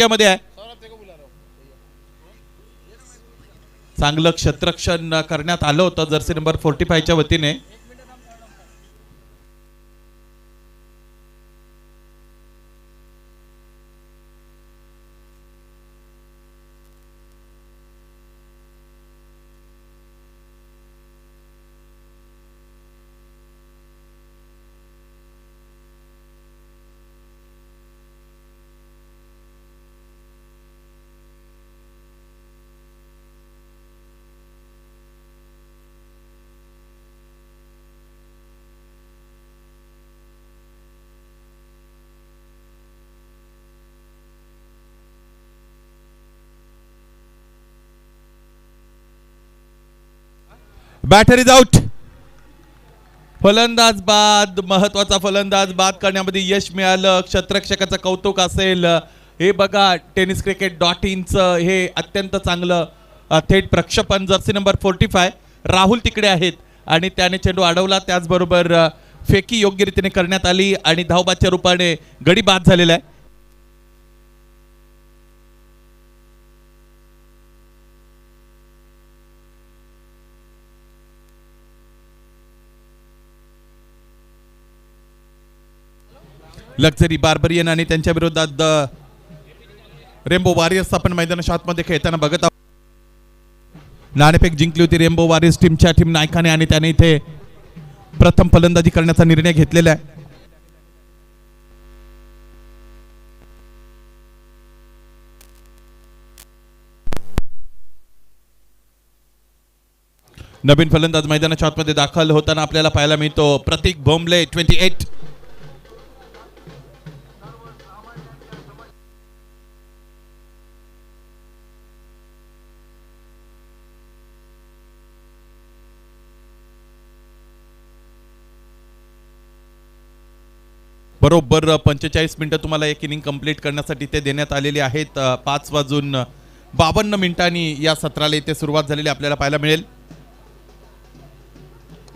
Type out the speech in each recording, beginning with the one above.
मध्ये आहे. चांगलं क्षेत्ररक्षण करण्यात आलं होतं जर्सी नंबर 45 च्या वतीने. Batter is out. फलंदाज बाद, महत्वाचा फलंदाज बाद करण्यामध्ये यश मिळालं. क्षेत्ररक्षकाचं कौतुक असेल. हे बघा tenniscricket.in चं हे अत्यंत चांगलं थेट प्रक्षेपण. जर्सी नंबर 45 राहुल तिकडे आहेत आणि त्याने चेंडू अडवला. त्याचबरोबर फेकी योग्य रीतीने करण्यात आली आणि धावबादच्या रूपाने गडी बाद झालेला आहे. लक्झरी बार्बरियन आणि त्यांच्या विरोधात रेनबो वॉरियर्स आपण मैदानाच्या आतमध्ये खेळताना बघत आहोत. नाणेफेक जिंकली होती रेनबो वॉरियर्स टीमच्या टीम नायकाने आणि त्याने इथे प्रथम फलंदाजी करण्याचा निर्णय घेतलेला आहे. नवीन फलंदाज मैदानाच्या आतमध्ये दाखल होताना आपल्याला पाहायला मिळतो प्रतीक भोंबले 28. बरोबर 45 मिनिटं तुम्हाला एक इनिंग कंप्लीट करण्यासाठी ते देण्यात आलेले आहेत. 5:52 या सत्राला इथे सुरुवात झालेली आपल्याला पाहायला मिळेल.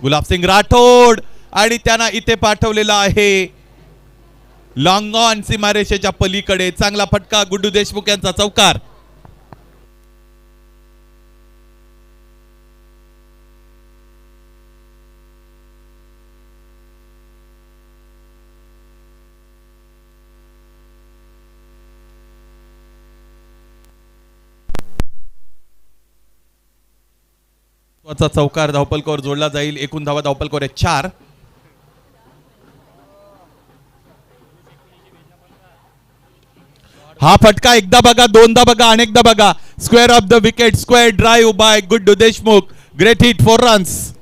गुलाबसिंग राठोड आणि त्यांना इथे पाठवलेला आहे लॉंग ऑन सीमारेषेच्या पलीकडे. चांगला फटका. गुड्डू देशमुख यांचा चौकार. चौकार धावपलकावर जोडला जाईल. एकूण धावा धावपलकावर आहे 4. हा फटका एकदा बघा, दोनदा बघा, अनेकदा बघा. Square of the wicket. Square drive by Guddu Deshmukh. Great hit, 4 runs.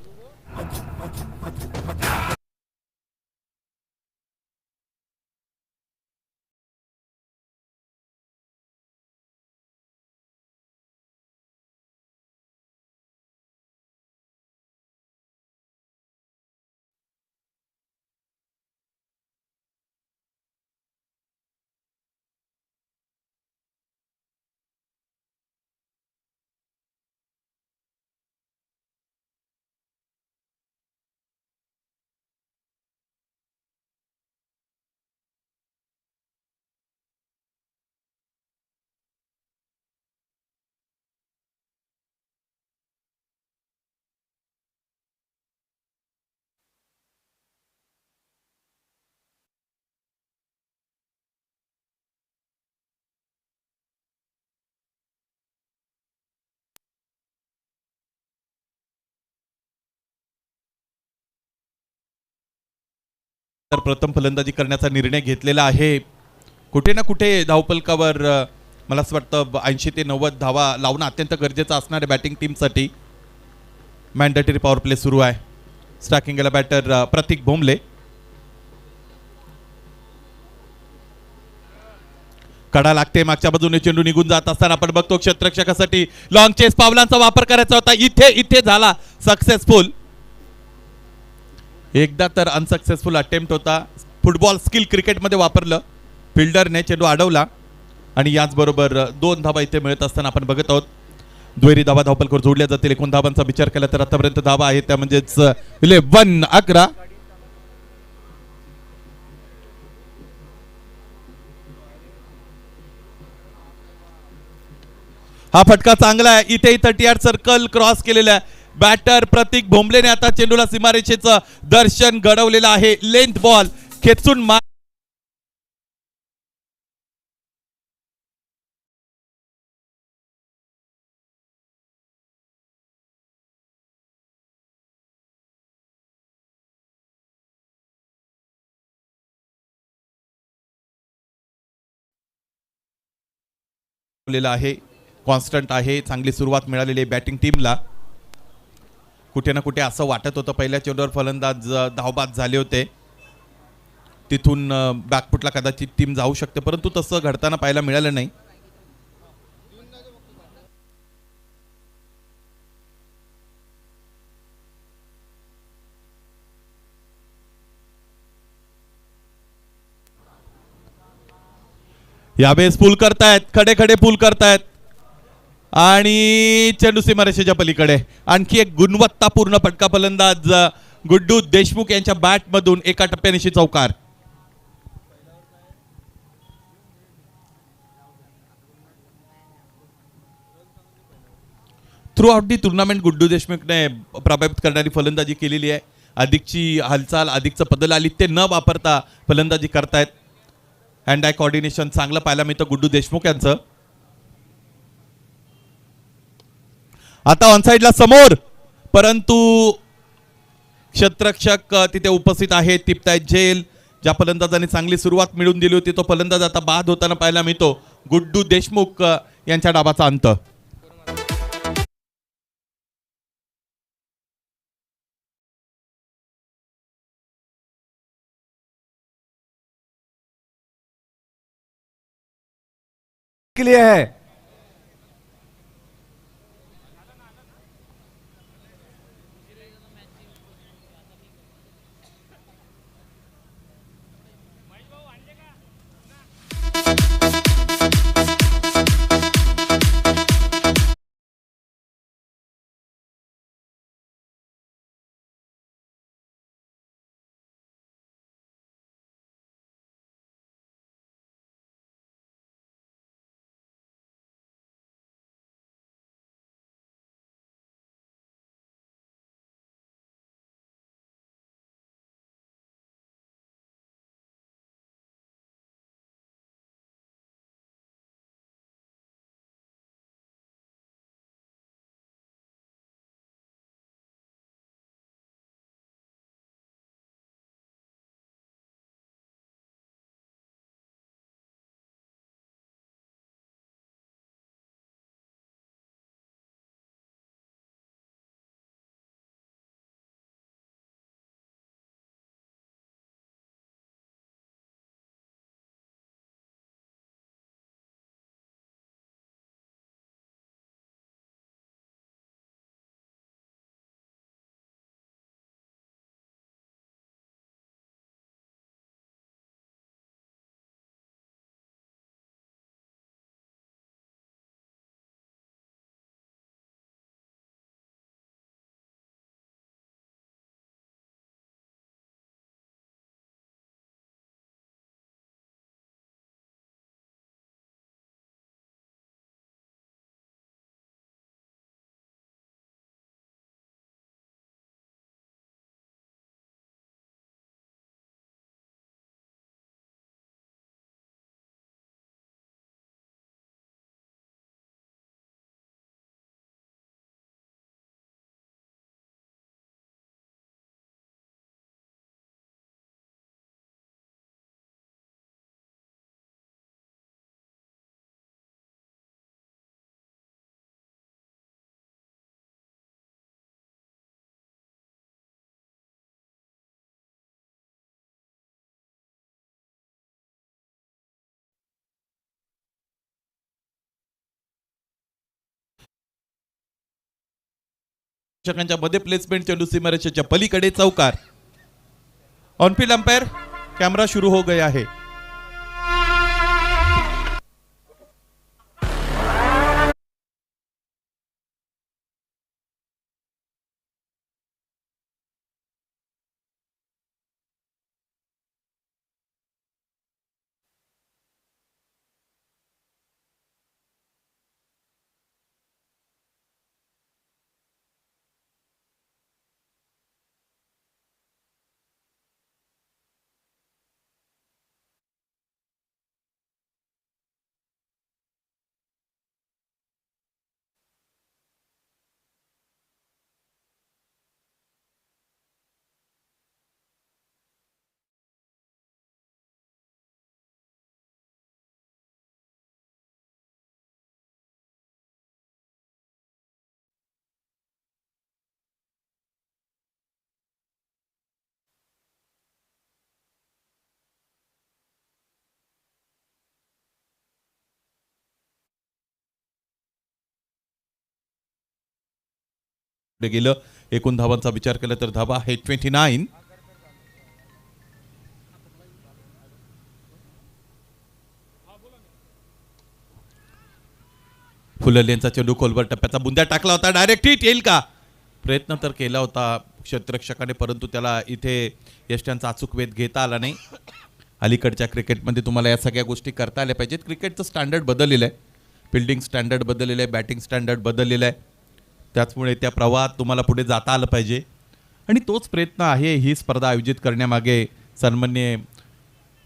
प्रथम फलंदाजी करण्याचा निर्णय घेतलेला आहे. कुठे ना कुठे धावपलकावर मला असं वाटतं 80 ते 90 धावा लावणं अत्यंत गरजेचं असणार आहे बॅटिंग टीमसाठी. मॅन्डेटरी पॉवर प्ले सुरू आहे. स्ट्रायकिंगला बॅटर प्रतीक भोंबले. कडा लागते. मागच्या बाजूने चेंडू निघून जात असताना आपण बघतो क्षेत्ररक्षकासाठी लॉंग चेस पावलांचा वापर करायचा होता. इथे झाला सक्सेसफुल. एकदा तर अनसक्सेसफुल अटेम्प्ट होता. फुटबॉल स्किल क्रिकेटमध्ये वापरलं. फिल्डरने चेंडू अडवला आणि याचबरोबर 2 धावा इथे मिळत असताना आपण बघत आहोत. दुहेरी धावा धावपलकावर जोडल्या जातील. एकूण धावांचा विचार केला तर आतापर्यंत धावा आहेत त्या म्हणजेच 11. हा फटका चांगला आहे. इथे 30 सर्कल क्रॉस केलेला आहे. बॅटर प्रतीक भोंबलेने आता चेंडूला सीमारेषेचं दर्शन घडवलेलं आहे. लेंथ बॉल खेचून आहे. कॉन्स्टंट आहे. चांगली सुरुवात मिळालेली आहे बॅटिंग टीमला. कुठे ना कुठे असं वाटत होतं पहिल्या चेंडूवर फलंदाज धावबाद झाले होते, तिथून बॅकफुटला कदाचित टीम जाऊ शकते, परंतु तसं घडताना पाहायला मिळालं नाही. यावेळेस पूल करतायत, खडे खडे पूल करतायत आणि चेंडू सीमारेषेच्या पलीकडे. आणखी एक गुणवत्तापूर्ण फटका फलंदाज गुड्डू देशमुख यांच्या बॅटमधून एका टप्प्यानिशी चौकार. Throughout the tournament Guddu देशमुखने प्रभावित करणारी फलंदाजी केलेली आहे. अधिकची हालचाल, अधिकचं बदल आली ते न वापरता फलंदाजी करतायत. हँड आय कोऑर्डिनेशन चांगलं पाहायला मिळतं गुड्डू देशमुख यांचं. आता ऑनसाइडला समोर, परंतु क्षेत्ररक्षक तिथे उपस्थित आहेत, टिपतायत झेल. ज्या फलंदाजाने चांगली सुरुवात मिळवून दिली होती तो फलंदाज आता बाद होताना पाहायला मिळतो. गुड्डू देशमुख यांच्या डावाचा अंत. के लिए है मध्ये प्लेसमेंट चेंडू सीमारेषेच्या पलीकडे चौकार. ऑनफील्ड अंपायर कॅमेरा सुरू हो गया है. गेलं. एकूण धावांचा विचार केला तर धावा आहे 29. फुलल यांचा चेंडू खोलवर टप्प्याचा बुंद्या टाकला होता. डायरेक्ट हिट येईल का? प्रयत्न तर केला होता क्षेत्ररक्षकाने, परंतु त्याला इथे यष्ट्यांचा अचूक वेध घेता आला नाही. अलीकडच्या क्रिकेटमध्ये तुम्हाला या सगळ्या गोष्टी करता आल्या पाहिजेत. क्रिकेटचं स्टँडर्ड बदललेलं आहे. फिल्डिंग स्टँडर्ड बदललेलं आहे, बॅटिंग स्टँडर्ड बदललेलं आहे. त्याचमुळे त्या प्रवाहात तुम्हाला पुढे जाता आलं पाहिजे आणि तोच प्रयत्न आहे ही स्पर्धा आयोजित करण्यामागे सन्माननीय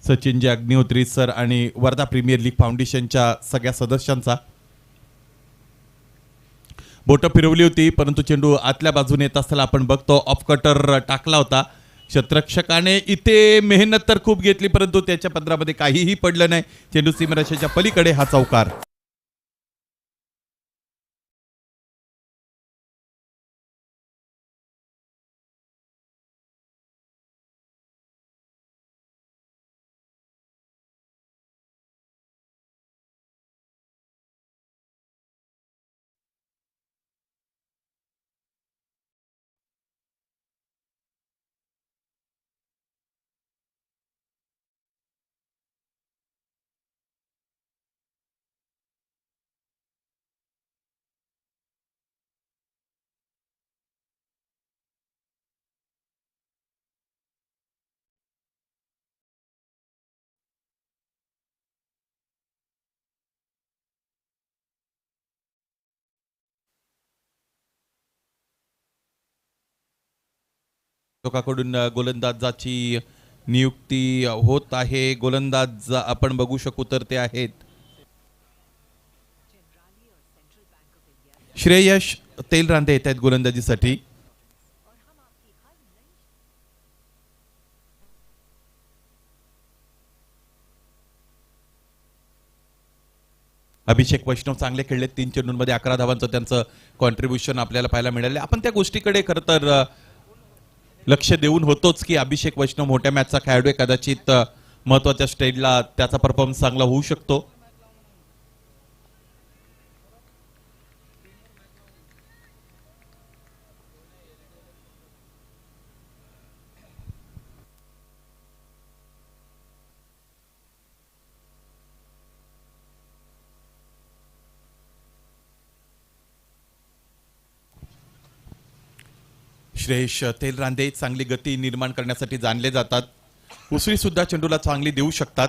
सचिनजी अग्निहोत्री सर आणि वर्धा प्रीमियर लीग फाउंडेशनच्या सगळ्या सदस्यांचा. बोटं फिरवली होती परंतु चेंडू आतल्या बाजूने येत असताना आपण बघतो ऑफ कटर टाकला होता. क्षेत्ररक्षकाने इथे मेहनत तर खूप घेतली परंतु त्याच्या पदरामध्ये काहीही पडलं नाही. चेंडू सीमारेषेच्या पलीकडे हा चौकार. कडून गोलंदाजाची नियुक्ती होत आहे. गोलंदाज आपण बघू शकू तर ते आहेत श्रेयश तेलरांदे येत आहेत गोलंदाजीसाठी. अभिषेक वैष्णव चांगले खेळले. 3 चेंडूंमध्ये 11 धावांचं त्यांचं कॉन्ट्रीब्युशन आपल्याला पाहायला मिळाले. आपण त्या गोष्टीकडे खरं तर लक्ष देऊन होतोच की अभिषेक वैष्णव मोठ्या मॅचचा खेळाडू आहे. कदाचित महत्वाच्या स्टेजला त्याचा परफॉर्मन्स चांगला होऊ शकतो. श्रेयश तेलरांदे चांगली गती निर्माण करण्यासाठी जाणले जातात. उसळी सुद्धा चेंडूला चांगली देऊ शकतात.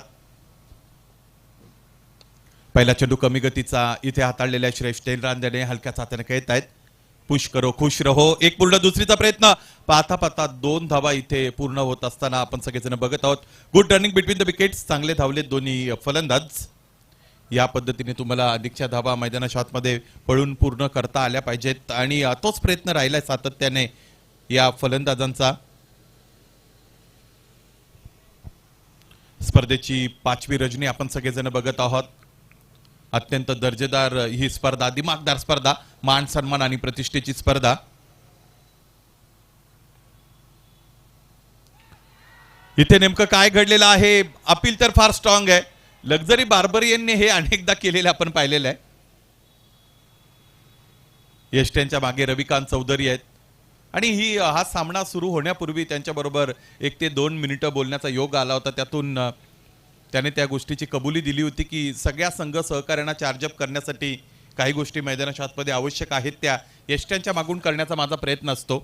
पहिला चेंडू कमी गतीचा इथे हाताळलेल्या श्रेयश तेलरांदेने हलक्या हाताने खेळत आहेत. पुश करो खुश रहो. एक पूर्ण दुसरीचा प्रयत्न पाहता पाहता 2 धावा इथे पूर्ण होत असताना आपण सगळेजण बघत आहोत. Good running between the wickets. चांगले धावले दोन्ही फलंदाज. या पद्धतीने तुम्हाला अधिकच्या धावा मैदानाच्या आतमध्ये पळून पूर्ण करता आल्या पाहिजेत आणि तोच प्रयत्न राहिलाय सातत्याने या फलंदाजांचा. स्पर्धेची 5वी रजनी आपण सगळेजण बघत आहोत. अत्यंत दर्जेदार ही स्पर्धा, दिमागदार स्पर्धा, मान सन्मान आणि प्रतिष्ठेची स्पर्धा. इथे नेमकं काय घडलेलं आहे? अपील तर फार स्ट्रॉंग आहे. लक्झरी बार्बरियनने हे अनेकदा केलेलं आपण पाहिलेलं आहे. यष्ट्यांच्या मागे रविकांत चौधरी आहेत आणि हा सामना सुरू होण्यापूर्वी त्यांच्याबरोबर 1 ते 2 मिनिटं बोलण्याचा योग आला होता. त्यातून त्याने त्या गोष्टीची कबुली दिली होती की सगळ्या संघ सहकार्यांना चार्जअप करण्यासाठी काही गोष्टी मैदानाच्या आतमध्ये आवश्यक आहेत त्या यष्ट्यांच्या मागून करण्याचा माझा प्रयत्न असतो.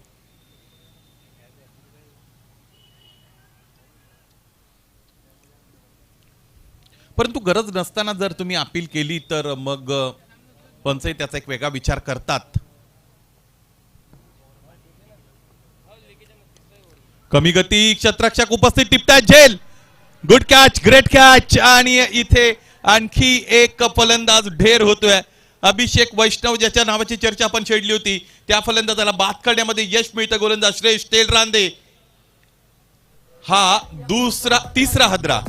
परंतु गरज नसताना जर तुम्ही अपील केली तर मग पंचही त्याचा एक वेगळा विचार करतात. कमी गती क्षेत्ररक्षक उपस्थित टिपतायत. झेल. Good catch, great catch. आणि इथे आणखी एक फलंदाज ढेर होतोय. अभिषेक वैष्णव ज्याच्या नावाची चर्चा आपण छेडली होती त्या फलंदाजाला बाद करण्यामध्ये यश मिळतं. गोलंदाज श्रेयश तेलरांदे हा तिसरा हदरा.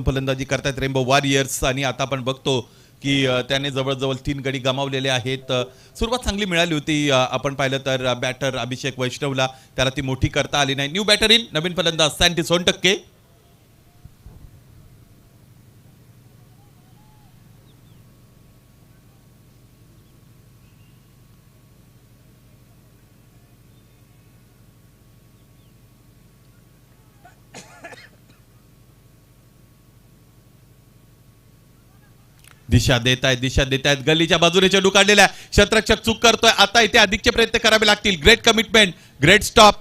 फलंदाजी करतायत रेनबो वॉरियर्स आणि आता आपण बघतो की त्याने जवळजवळ 3 गडी गमावलेले आहेत. सुरुवात चांगली मिळाली होती. आपण पाहिलं तर बॅटर अभिषेक वैष्णवला त्याला ती मोठी करता आली नाही. न्यू बॅटर इन नवीन फलंदाज सँटी सोनटक्के. दिशा देत आहेत गल्लीच्या बाजूने चेंडू काढलेला आहे. क्षेत्ररक्षक चूक करतोय. आता इथे अधिकचे प्रयत्न करावे लागतील. Great commitment, great stop.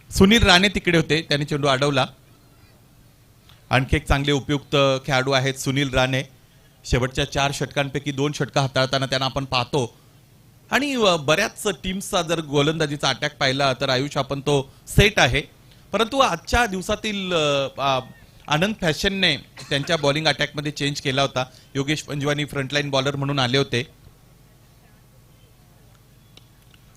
Sunil Rane तिकडे होते, त्यांनी चेंडू अडवला. आणखी एक चांगले उपयुक्त खेळाडू आहेत सुनील राणे. शेवटच्या 4 षटकांपैकी 2 षटकं हाताळताना त्यांना आपण पाहतो. आणि बऱ्याच टीम्सचा जर गोलंदाजीचा अटॅक पाहिला तर आयुष आपण तो सेट आहे. परंतु आजच्या दिवसातील आनंद फॅशनने त्यांच्या बॉलिंग अटॅकमध्ये चेंज केला होता. योगेश पंजवानी फ्रंटलाईन बॉलर म्हणून आले होते,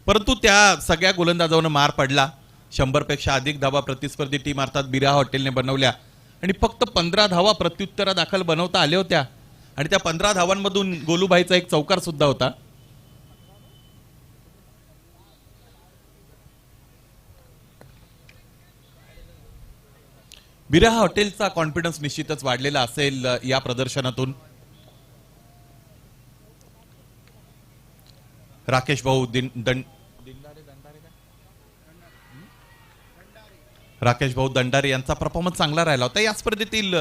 परंतु त्या सगळ्या गोलंदाजांना मार पडला. 100 पेक्षा अधिक धावा प्रतिस्पर्धी टीम अर्थात बिरा हॉटेलने बनवल्या आणि फक्त 15 धावा प्रत्युत्तरादाखल बनवता आल्या होत्या. आणि त्या 15 धावांमधून गोलूभाईचा एक चौकार सुद्धा होता. बिरा हॉटेलचा कॉन्फिडन्स निश्चितच वाढलेला असेल या प्रदर्शनातून. राकेश भाऊ दंडारे यांचा परफॉर्मन्स चांगला राहिला होता. या स्पर्धेतील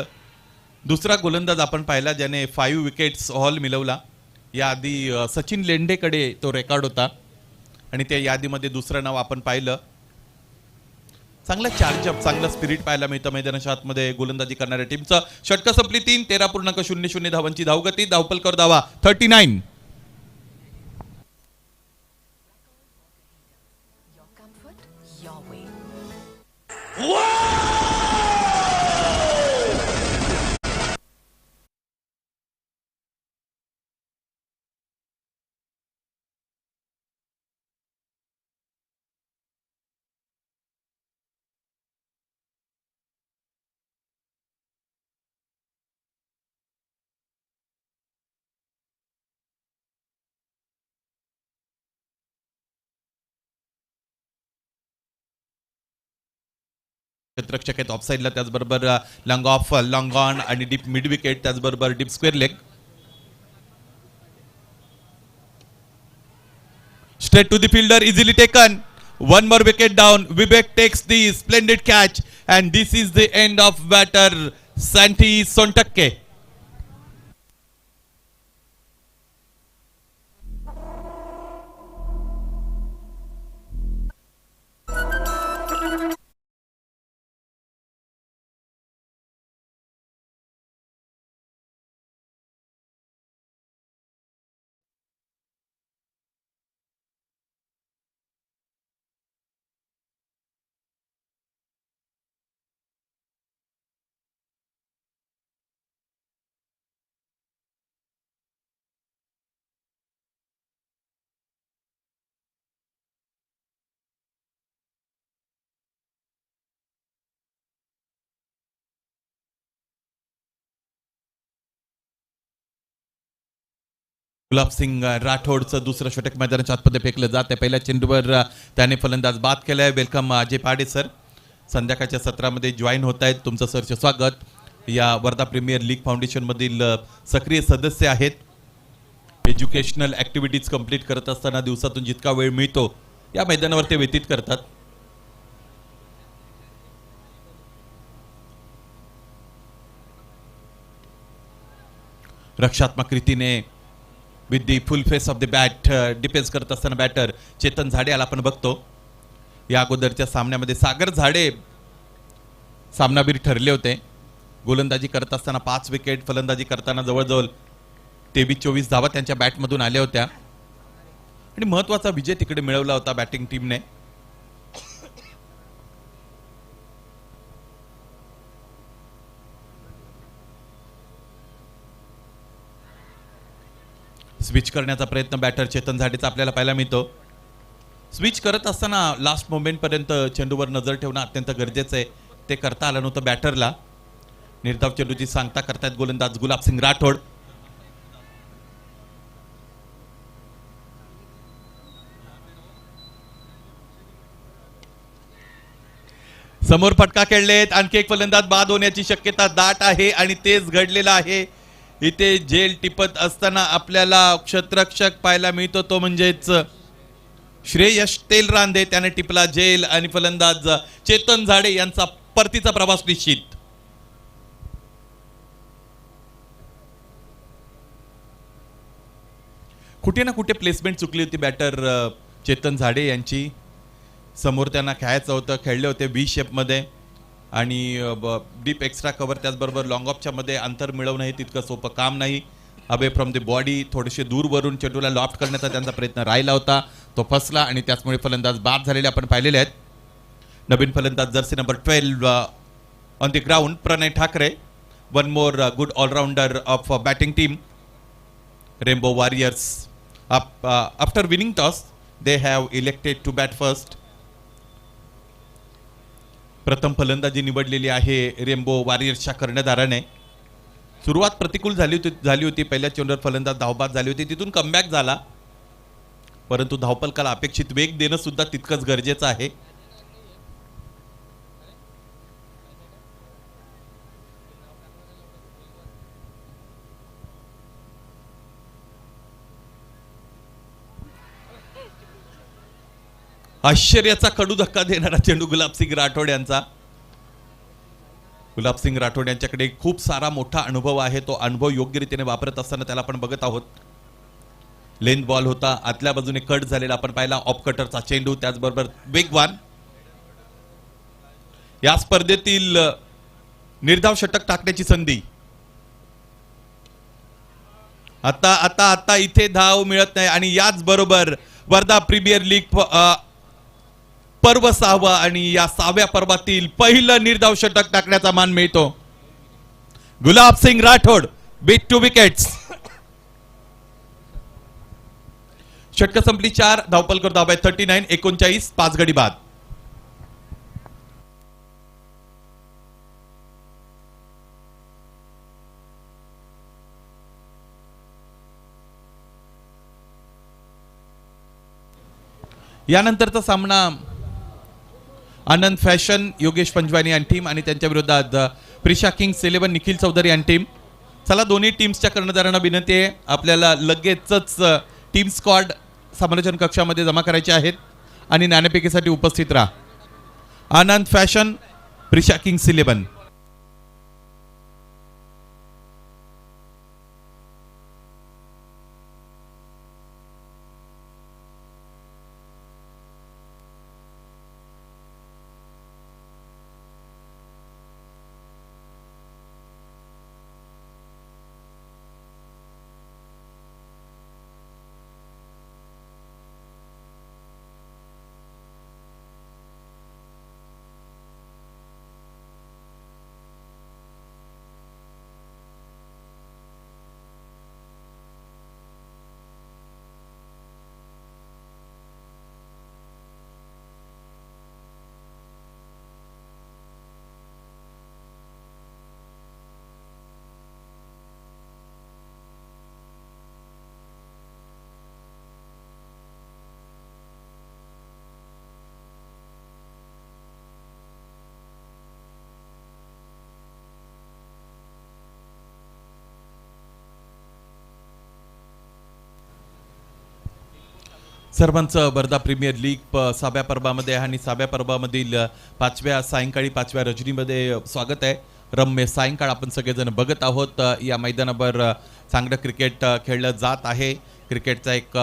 दुसरा गोलंदाज आपण पाहिला ज्याने 5 विकेट्स हॉल मिळवला. याआधी सचिन लेंडेकडे तो रेकॉर्ड होता आणि त्या यादीमध्ये दुसरं नाव आपण पाहिलं. चांगला चार्जअप, चांगलं स्पिरिट पाहायला मिळतं मैदानाच्या आतमध्ये गोलंदाजी करणाऱ्या टीमचं. षटकं संपली 3. 13.00 धावांची धावगती. धावपलकर धावा 39. क्षेत्ररक्षक आहेत ऑफसाईडला, त्याचबरोबर लॉंग ऑफ, लॉंग ऑन आणि डीप मिड विकेट, त्याचबरोबर deep square leg. Straight to the fielder, easily taken. One more wicket down. Vivek takes the splendid catch and this is the end of batter Santi Sontakke. गुलाब सिंग राठोडचं दुसरं षटक मैदानाच्या आतमध्ये फेकलं जात आहे. पहिल्या चेंडूवर त्याने फलंदाज बाद केलाय. वेलकम अजय पाडे सर, संध्याकाळच्या सत्रामध्ये जॉईन होत आहेत. तुमचं सरचे स्वागत. या वर्धा प्रीमियर लीग फाउंडेशन मधील सक्रिय सदस्य आहेत. एज्युकेशनल ऍक्टिव्हिटीज कंप्लीट करत असताना दिवसातून जितका वेळ मिळतो या मैदानावर ते व्यतीत करतात. रक्षात्मक रीतीने with the full face of the bat defence करत असताना बॅटर चेतन झाडे याला आपण बघतो. या अगोदरच्या सामन्यामध्ये सागर झाडे सामनावीर ठरले होते. गोलंदाजी करत असताना 5 विकेट, फलंदाजी करताना जवळजवळ 23-24 धावा त्यांच्या बॅटमधून आल्या होत्या आणि महत्वाचा विजय तिकडे मिळवला होता बॅटिंग टीमने. स्विच करण्याचा प्रयत्न बॅटर चेतन झाडेचा आपल्याला पाहायला मिळतो. स्विच करत असताना लास्ट मोमेंट पर्यंत चेंडूवर नजर ठेवणं अत्यंत गरजेचं आहे. ते करता आलं नव्हतं बॅटरला. निर्धाव चेंडूची सांगता करतायत गोलंदाज गुलाबसिंग राठोड. समोर फटका खेळलेत. आणखी एक फलंदाज बाद होण्याची शक्यता दाट आहे आणि तेच घडलेलं आहे. इथे झेल टिपत असताना आपल्याला क्षेत्ररक्षक पाहायला मिळतो, तो म्हणजेच श्रेयस तेलरांदे. त्याने टिपला झेल आणि फलंदाज चेतन झाडे यांचा परतीचा प्रवास निश्चित. कुठे ना कुठे प्लेसमेंट चुकली होती बॅटर चेतन झाडे यांची. समोर त्यांना खेळायचं होतं, खेळले होते व्ही शेपमध्ये आणि डीप एक्स्ट्रा कव्हर, त्याचबरोबर लॉंग ऑफच्या मध्ये अंतर मिळवणं हे तितकं सोपं काम नाही. अवे फ्रॉम द बॉडी थोडेसे दूरवरून चेंडूला लॉफ्ट करण्याचा त्यांचा प्रयत्न राहिला होता, तो फसला आणि त्याचमुळे फलंदाज बाद झालेले आपण पाहिलेले आहेत. नवीन फलंदाज jersey number 12 on the ground Pranay Thackeray. One more good allrounder of batting team Rainbow Warriors. After winning toss they have elected to bat first. प्रथम फलंदाजी निवडलेली आहे रेनबो वॉरियर्सच्या कर्णधाराने. सुरुवात प्रतिकूल झाली होती. पहिल्या चेंडूवर फलंदाज धावबाद झाली होती, तिथून कमबॅक झाला, परंतु धावपलकाला अपेक्षित वेग देणं सुद्धा तितकंच गरजेचं आहे. आश्चर्याचा कडू धक्का देणारा चेंडू गुलाबसिंग राठोड यांचा. गुलाबसिंग राठोड यांच्याकडे खूप सारा मोठा अनुभव आहे. तो अनुभव योग्य रीतीने वापरत असताना त्याला आपण बघत आहोत. लेंथ बॉल होता, आतल्या बाजूने कट झालेला आपण पाहिला. ऑफ कटरचा चेंडू, त्याचबरोबर वेगवान. या स्पर्धेतील निर्धाव षटक टाकण्याची संधी. आता आता आता इथे धाव मिळत नाही आणि याच बरोबर वर्धा प्रीमियर लीग पर्व 6वा आणि या 6व्या पर्वातील पहिलं निर्धाव षटक टाकण्याचा मान मिळतो. गुलाबसिंग राठोड बीट 2 विकेट्स. षटक संपली 4 धावपलकर धाव आहे 39. 39 5 गडी बाद. यानंतरचा सामना आनंद फॅशन योगेश पंजवानी आणि टीम आणि त्यांच्या विरोधात प्रिशा किंग्स 11 निखिल चौधरी आणि टीम. चला, दोन्ही टीम्सच्या कर्णधारांना विनंती आहे, आपल्याला लगेचच टीम स्क्वॉड समालोचन कक्षामध्ये जमा करायचे आहेत आणि नाणेफेकीसाठी उपस्थित राहा. आनंद फॅशन प्रिशा किंग्स 11. सर्वांचं वर्धा प्रीमियर लीग 6व्या पर्वामध्ये आणि 6व्या पर्वामधील 5व्या सायंकाळी 5व्या रजनीमध्ये स्वागत आहे. रम्य सायंकाळ आपण सगळेजण बघत आहोत. या मैदानावर चांगलं क्रिकेट खेळलं जात आहे. क्रिकेटचा एक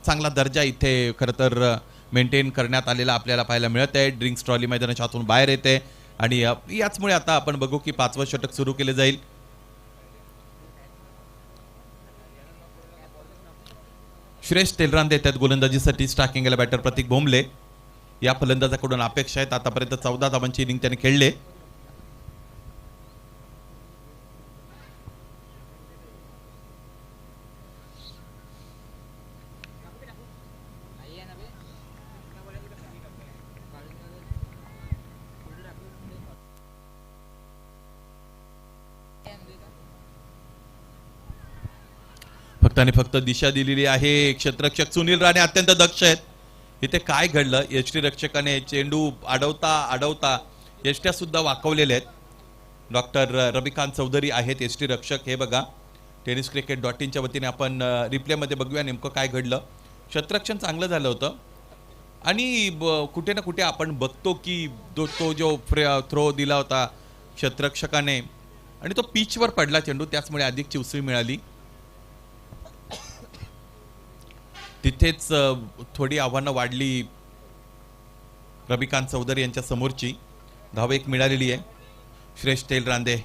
चांगला दर्जा इथे खरं तर मेंटेन करण्यात आलेला आपल्याला पाहायला मिळत आहे. ड्रिंक्स ट्रॉली मैदानाच्या आतून बाहेर येते आणि याचमुळे आता आपण बघू की 5वं षटक सुरू केले जाईल. श्रेयस तेलरांदे येतात गोलंदाजीसाठी. स्टार्टिंगला बॅटर प्रतीक भोमले. या फलंदाजाकडून अपेक्षा आहेत. आतापर्यंत 14 धावांची इनिंग त्याने खेळले. फक्त आणि फक्त दिशा दिलेली आहे. क्षेत्ररक्षक सुनील राणे अत्यंत दक्ष आहेत. इथे काय घडलं, यष्टी रक्षकाने चेंडू अडवता यष्ट्या सुद्धा वाकवलेल्या आहेत. डॉक्टर रविकांत चौधरी आहेत यष्टी रक्षक. हे बघा टेनिस क्रिकेट .inच्या वतीने आपण रिप्लेमध्ये बघूया नेमकं काय घडलं. क्षेत्ररक्षण चांगलं झालं होतं आणि कुठे ना कुठे आपण बघतो की तो जो थ्रो दिला होता क्षेत्ररक्षकाने आणि तो पिचवर पडला चेंडू, त्याचमुळे अधिकची उसळी मिळाली. तिथेच थोडी आव्हानं वाढली रविकांत चौधरी यांच्या समोरची. धाव एक मिळालेली आहे. श्रेष्ठ तेलरांदे,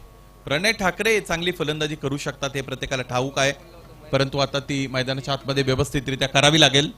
प्रणय ठाकरे चांगली फलंदाजी करू शकतात हे प्रत्येकाला ठाऊक आहे, परंतु आता ती मैदानाच्या आतमध्ये व्यवस्थितरित्या करावी लागेल.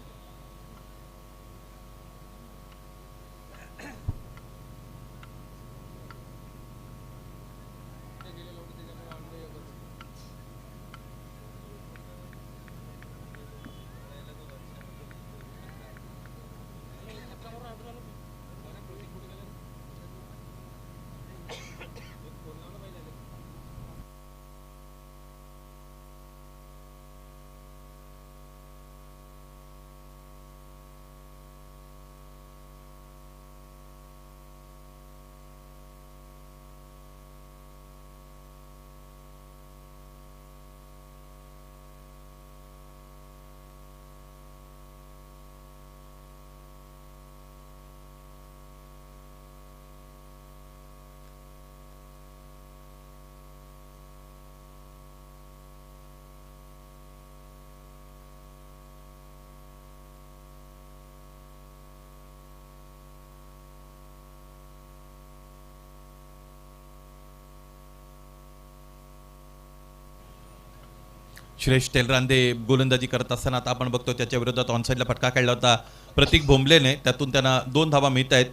श्रेष्ठ तेलरांदे गोलंदाजी करत असताना आता आपण बघतो त्याच्या विरोधात ऑनसाइडला फटका खेळला होता प्रतीक भोंबलेने, त्यातून त्यांना 2 धावा मिळत आहेत.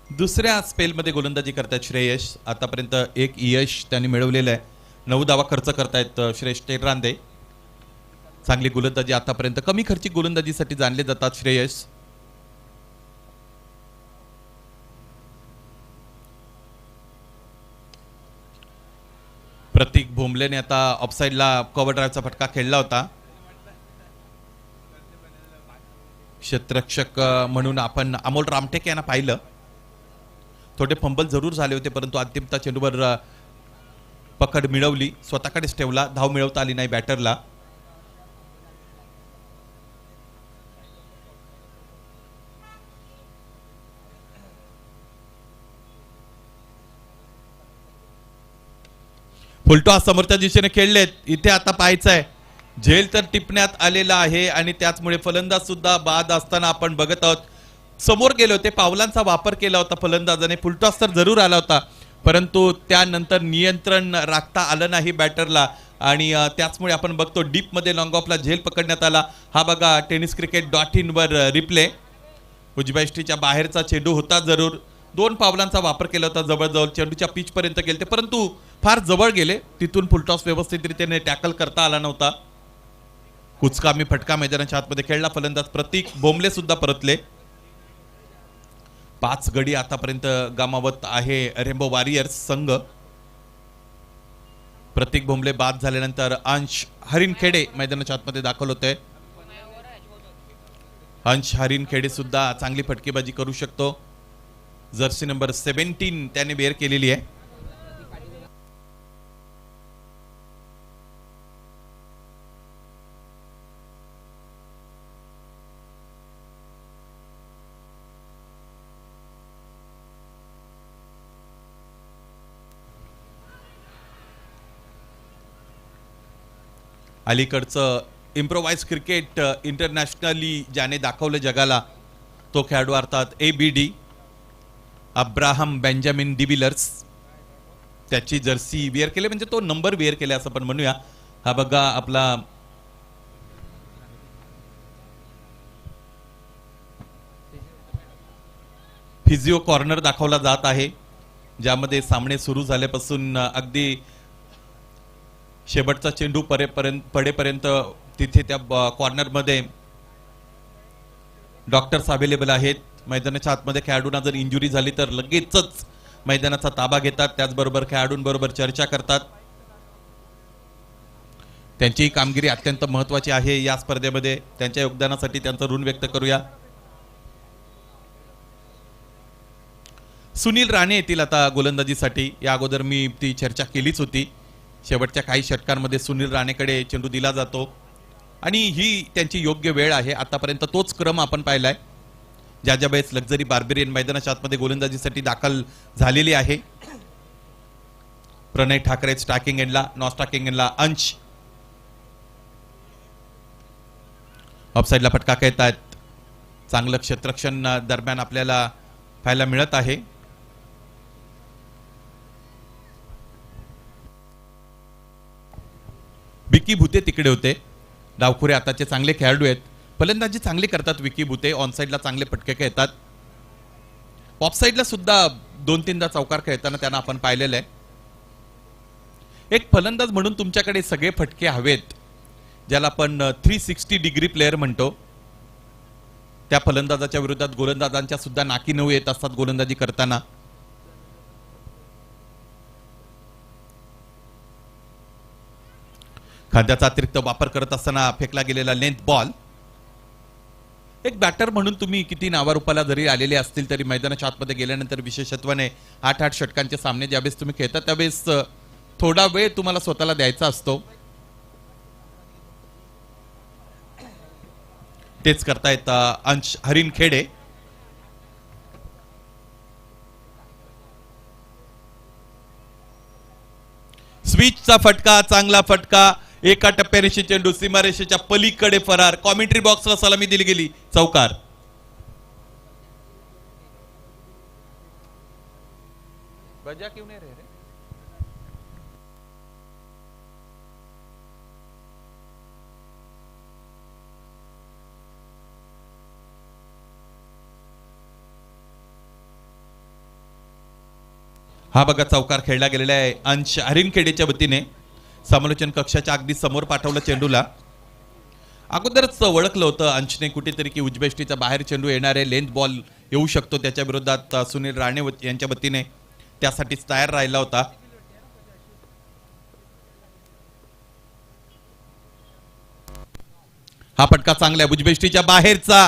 दुसऱ्या स्पेलमध्ये गोलंदाजी करतायत श्रेयश. आतापर्यंत 1 यश त्यांनी मिळवलेलं आहे. 9 धावा खर्च करतायत श्रेष्ठ तेलरांदे. चांगली गोलंदाजी आतापर्यंत, कमी खर्चिक गोलंदाजीसाठी जाणले जातात श्रेयश. प्रतीक भोंबलेने आता ऑफसाइडला कव्हर ड्राईव्हचा फटका खेळला होता. क्षेत्ररक्षक म्हणून आपण अमोल रामटेके यांना पाहिलं. थोडे फंबल जरूर झाले होते, परंतु अंतिमता चेंडूवर पकड मिळवली, स्वतःकडेच ठेवला. धाव मिळवता आली नाही बॅटरला. फुलटॉस समोरच्या दिशेने खेळलेत. इथे आता पाहायचं आहे, झेल तर टिपण्यात आलेला आहे आणि त्याचमुळे फलंदाज सुद्धा बाद असताना आपण बघत आहोत. समोर गेले होते, पावलांचा वापर केला होता फलंदाजाने. फुलटॉस तर जरूर आला होता, परंतु त्यानंतर नियंत्रण राखता आलं नाही बॅटरला आणि त्याचमुळे आपण बघतो डीप मध्ये लॉंग ऑफला झेल पकडण्यात आला. हा बघा टेनिस क्रिकेट .in वर रिप्ले. उजव्या यष्टीच्या बाहेरचा चेंडू होता जरूर. 2 पावलांचा वापर केला होता, जवळजवळ चेंडूच्या पिच पर्यंत गेले, परंतु फार जवळ गेले. तिथून फुलटॉस व्यवस्थितरित्याने टॅकल करता आला नव्हता. कुचकामी फटका मैदानाच्या आतमध्ये खेळला. फलंदाज प्रतीक भोंबले सुद्धा परतले. 5 गडी आतापर्यंत गमावत आहे रेम्बो वॉरियर्स संघ. प्रतीक भोंबले बाद झाल्यानंतर अंश हरिणखेडे मैदानाच्या आतमध्ये दाखल होते. अंश हरिणखेडे सुद्धा चांगली फटकेबाजी करू शकतो. जर्सी नंबर 17 त्याने वेअर केलेली आहे. अलीकडचं इम्प्रोवाइज क्रिकेट इंटरनॅशनली ज्याने दाखवलं जगाला, तो खेळाडू अर्थात ABD अब्राहम बेंजामिन डिविलर्स. त्याची जर्सी वेअर केली, म्हणजे तो नंबर वेअर केला असं आपण म्हणूया. हा बघा आपला फिजिओ कॉर्नर दाखवला जात आहे, ज्यामध्ये सामने सुरू झाल्यापासून अगदी शेवटचा चेंडू पडेपर्यंत तिथे त्या कॉर्नरमध्ये डॉक्टर्स अवेलेबल आहेत. मैदानाच्या आतमध्ये खेळाडूंना जर इंजुरी झाली तर लगेचच मैदानाचा ताबा घेतात, त्याचबरोबर खेळाडूंबरोबर चर्चा करतात. त्यांचीही कामगिरी अत्यंत महत्त्वाची आहे या स्पर्धेमध्ये. त्यांच्या योगदानासाठी त्यांचं ऋण व्यक्त करूया. सुनील राणे येतील आता गोलंदाजीसाठी. या अगोदर मी ती चर्चा केलीच होती. शेवटच्या काही षटकांमध्ये सुनील राणेकडे चेंडू दिला जातो आणि ही त्यांची योग्य वेळ आहे. आतापर्यंत तोच क्रम आपण पाहिलाय. ज्या ज्या वेळेस लक्झरी बार्बेरियन मैदानाच्या आतमध्ये गोलंदाजीसाठी दाखल झालेली आहे. प्रणय ठाकरे स्टार्किंग एंडला, नॉन स्टार्किंग एंडला अंश. ऑफसाईडला फटका खेळतायत. चांगलं क्षेत्ररक्षण दरम्यान आपल्याला पाहायला मिळत आहे. विकी भुते तिकडे होते. डावखुरे आताचे चांगले खेळाडू आहेत. फलंदाजी चांगली करतात विकी भुते. ऑन साईडला चांगले फटके खेळतात. ऑफ साईडला सुद्धा 2-3दा चौकार खेळताना त्यांना आपण पाहिलेलं आहे. एक फलंदाज म्हणून तुमच्याकडे सगळे फटके हवेत. ज्याला आपण 360 डिग्री प्लेअर म्हणतो. त्या फलंदाजाच्या विरोधात गोलंदाजांच्या सुद्धा नाकी नऊ येत असतात गोलंदाजी करताना. खांद्याचा अतिरिक्त वापर करत असताना फेकला गेलेला लेंथ बॉल. एक बॅटर म्हणून तुम्ही किती नावारूपाला जरी आलेले असतील तरी मैदानाच्या आतमध्ये गेल्यानंतर विशेषत्वाने 8-8 षटकांचे सामने ज्यावेळेस तुम्ही खेळता त्यावेळेस थोडा वेळ तुम्हाला स्वतःला द्यायचा असतो. तेच करतायत अंश हरिणखेडे. स्विचचा फटका, चांगला फटका. एका टप्प्यारेषे चेंडू सीमारेषेच्या पलीकडे फरार. कॉमेंट्री बॉक्सला सलामी दिली गेली. चौकार. बजा क्यों नहीं रहे रे? हा बघा चौकार खेळला गेलेला आहे अंश हरिणखेडेच्या वतीने. समालोचन कक्षाच्या अगदी समोर पाठवलं चेंडूला. अगोदरच ओळखलं होतं अंशने कुठेतरी की उजबेष्टीचा बाहेर चेंडू येणार आहे. लेंथ बॉल येऊ शकतो त्याच्या विरोधात सुनील राणे यांच्या वतीने. त्यासाठीच तयार राहिला होता. हा फटका चांगला आहे. उजबेष्टीच्या बाहेरचा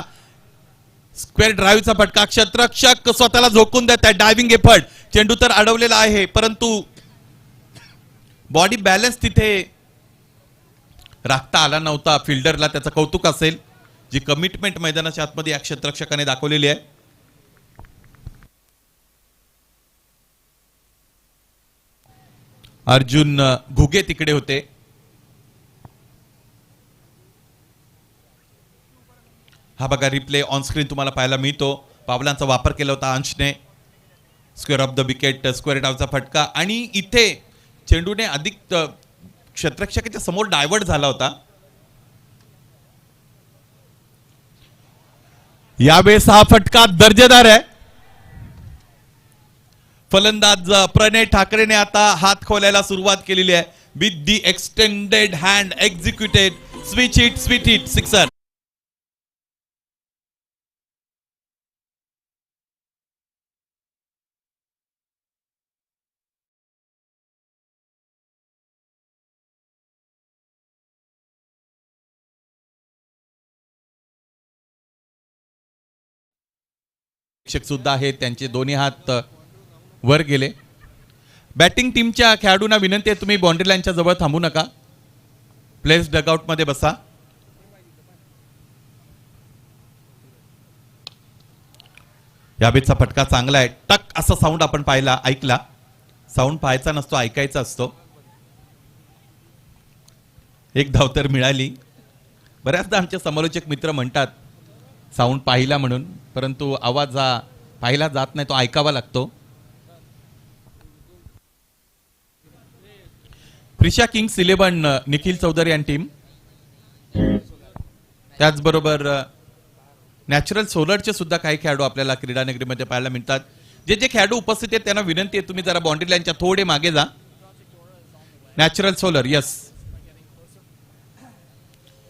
स्क्वेअर ड्राईव्हचा फटका. क्षेत्ररक्षक स्वतःला झोकून देत आहे. Diving effort. चेंडू तर अडवलेला आहे परंतु बॉडी बॅलन्स तिथे राखता आला नव्हता. फिल्डरला त्याचं कौतुक असेल. जी कमिटमेंट मैदानाच्या आतमध्ये या क्षेत्ररक्षकाने दाखवलेली आहे. अर्जुन घुगे तिकडे होते. हा बघा रिप्ले ऑन स्क्रीन तुम्हाला पाहायला मिळतो. पावलांचा वापर केला होता अंशने. Square of the wicket, square डावचा फटका आणि इथे चेंडूने अधिक क्षेत्ररक्षकाच्या समोर डायव्हर्ट झाला होता. यावेळेस हा फटका दर्जेदार आहे. फलंदाज प्रणय ठाकरेने आता हात खोलायला सुरुवात केलेली आहे. With the extended hand executed switch hit sixer. सुद्धा आहे. त्यांचे दोन्ही हात वर गेले. बॅटिंग टीमच्या खेळाडूंना विनंती आहे तुम्ही बाउंड्री लाईनच्या जवळ थांबू नका. प्लेस डगआउट मध्ये बसा. यावेळेचा फटका चांगला आहे. टक असा साऊंड आपण पाहिला, ऐकला. साऊंड पाहायचा नसतो, ऐकायचा असतो. एक धाव तर मिळाली. बऱ्याचदा आमचे समालोचक मित्र म्हणतात साऊंड पाहिला म्हणून, परंतु आवाज हा पाहिला जात नाही, तो ऐकावा लागतो. प्रिशा किंग्स 11 निखिल चौधरी आणि टीम. त्याचबरोबर नॅचरल सोलरचे सुद्धा काही खेळाडू आपल्याला क्रीडा नगरीमध्ये पाहायला मिळतात. जे जे खेळाडू उपस्थित आहेत त्यांना विनंती आहे तुम्ही जरा बाउंड्री लाईनच्या थोडे मागे जा. नॅचरल सोलर यस.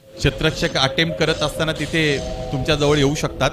क्षेत्ररक्षक अटेम्प्ट करत असताना तिथे तुमच्या जवळ येऊ शकतात.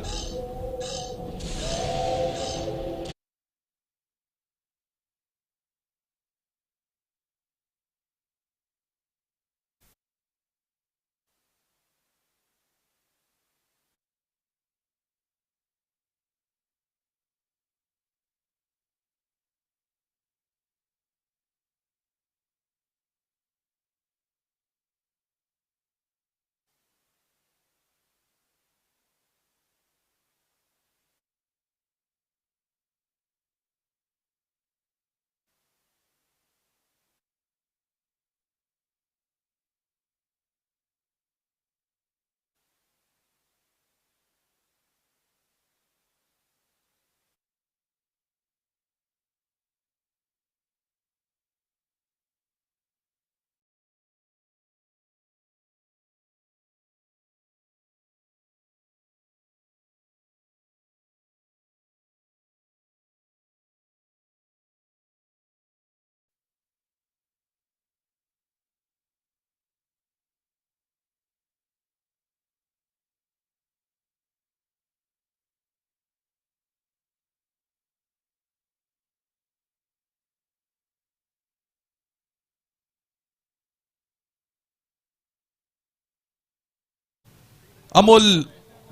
अमोल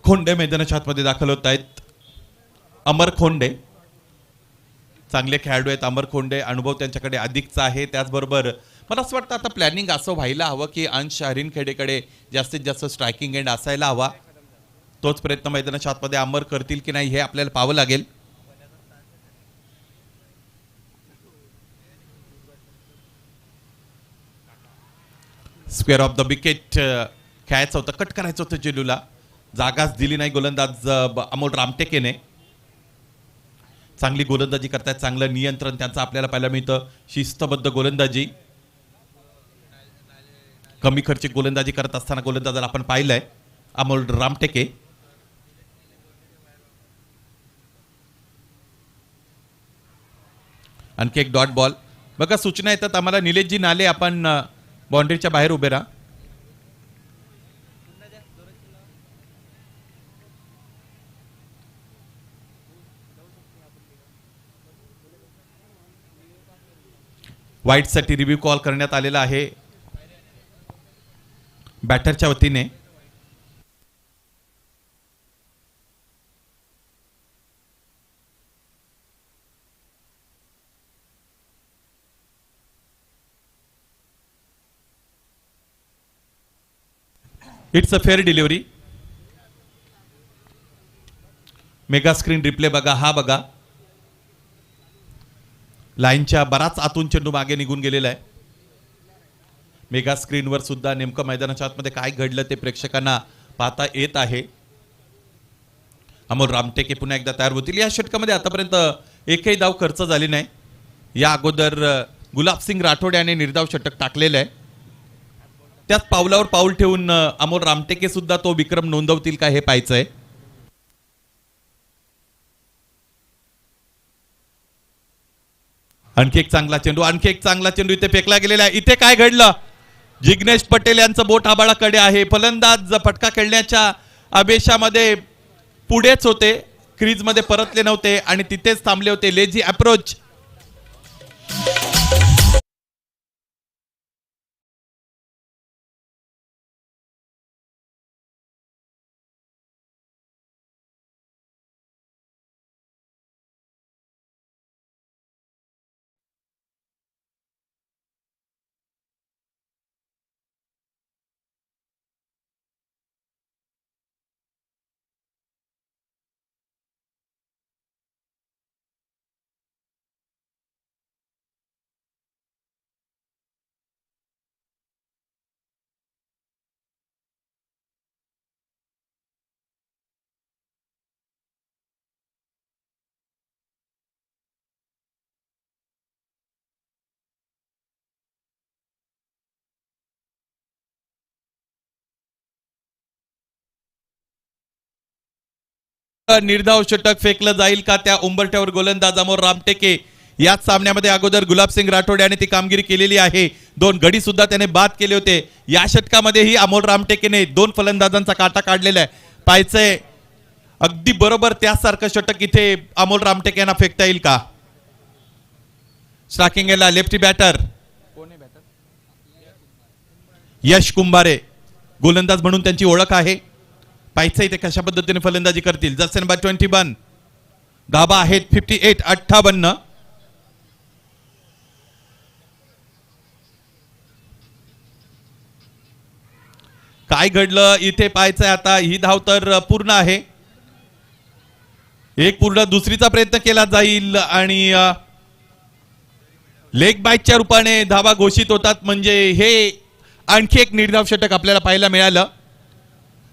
खोंडे मैदानाच्या आतमध्ये दाखल होत आहेत. अमर खोंडे चांगले खेळाडू आहेत. अमर खोंडे अनुभव त्यांच्याकडे अधिकचा आहे. त्याचबरोबर मला असं वाटतं आता प्लॅनिंग असं व्हायला हवं की अंश हरिण खेडेकडे जास्तीत जास्त स्ट्रायकिंग एंड असायला हवा. तोच प्रयत्न मैदानाच्या आतमध्ये अमर करतील की नाही हे आपल्याला पाहावं लागेल. स्क्वेअर ऑफ द विकेट खेळायचं होतं, कट करायचं होतं चेंडूला, जागाच दिली नाही गोलंदाज अमोल रामटेकेने. चांगली गोलंदाजी करतायत, चांगलं नियंत्रण त्यांचं आपल्याला पाहायला मिळतं. शिस्तबद्ध गोलंदाजी, कमी खर्चिक गोलंदाजी करत असताना गोलंदाजाला आपण पाहिलंय अमोल रामटेके. आणखी एक डॉट बॉल. बघा सूचना येतात आम्हाला, निलेशजी नाले आपण बाउंड्रीच्या बाहेर उभे राहा. वाईटसाठी रिव्ह्यू कॉल करण्यात आलेला आहे बॅटरच्या वतीने. It's a fair delivery. Mega screen replay बघा, हा बघा लाईनच्या बराच आतून चेंडू मागे निघून गेलेला आहे. मेगा स्क्रीनवर सुद्धा नेमकं मैदानाच्या आतमध्ये काय घडलं ते प्रेक्षकांना पाहता येत आहे. अमोल रामटेके पुन्हा एकदा तयार होतील. या षटकामध्ये आतापर्यंत एकही धाव खर्च झाली नाही. या अगोदर गुलाबसिंग राठोड याने निर्धाव षटक टाकलेलं आहे. त्याच पावलावर पाऊल ठेवून अमोल रामटेके सुद्धा तो विक्रम नोंदवतील का हे पाहायचंय. आणखी एक चांगला चेंडू, आणखी एक चांगला चेंडू इथे फेकला गेलेला आहे. इथे काय घडलं, जिग्नेश पटेल यांचं बोट आबाळाकडे आहे. फलंदाज फटका खेळण्याच्या आवेशामध्ये पुढेच होते, क्रीजमध्ये परतले नव्हते आणि तिथेच थांबले होते. Lazy approach. निर्धाव षटक फेकलं जाईल का त्या उंबरठ्यावर गोलंदाज अमोल रामटेके. याच सामन्यामध्ये अगोदर गुलाबसिंग राठोड याने ती कामगिरी केलेली आहे. 2 गडी सुद्धा त्याने बाद केले होते. या षटकामध्येही अमोल रामटेकेने 2 फलंदाजांचा काटा काढलेला आहे. पाहायचंय अगदी बरोबर त्यासारखं षटक इथे अमोल रामटेके यांना फेकता येईल का. स्ट्रायकिंग याला लेफ्टी बॅटर यश कुंभारे, गोलंदाज म्हणून त्यांची ओळख आहे. पाहायचं इथे कशा पद्धतीने फलंदाजी करतील. जर्सी नंबर 21, धाबा आहेत 58. काय घडलं इथे पाहायचंय आता. ही धाव तर पूर्ण आहे. एक पूर्ण, दुसरीचा प्रयत्न केला जाईल आणि लेग बाईटच्या रूपाने धावा घोषित होतात. म्हणजे हे आणखी एक निर्धाव षटक आपल्याला पाहायला मिळालं.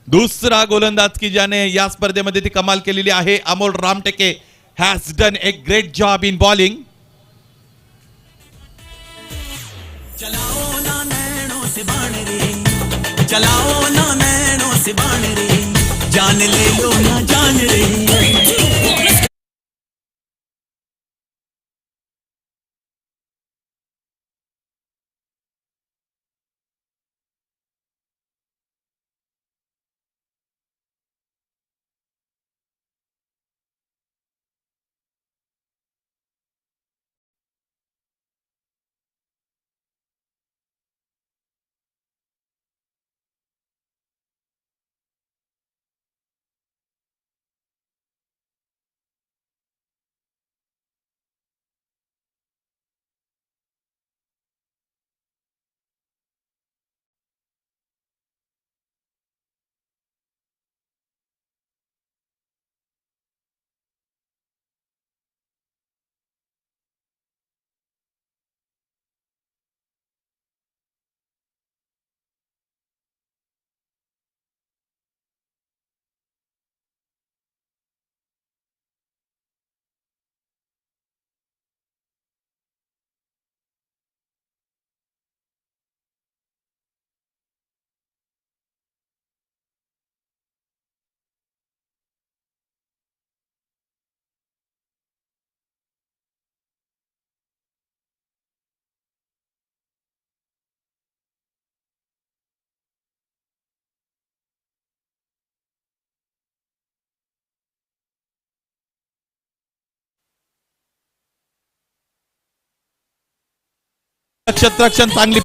दुसरा गोलंदाज की ज्याने या स्पर्धेमध्ये ती कमाल केलेली आहे. Amol Ramteke has done a great job in bowling. चलाओ ना नैनों से बाण रे, चलाओ ना नैनों से बाण रे, जान ले लो ना जान रे. क्षेत्ररक्षण चांगली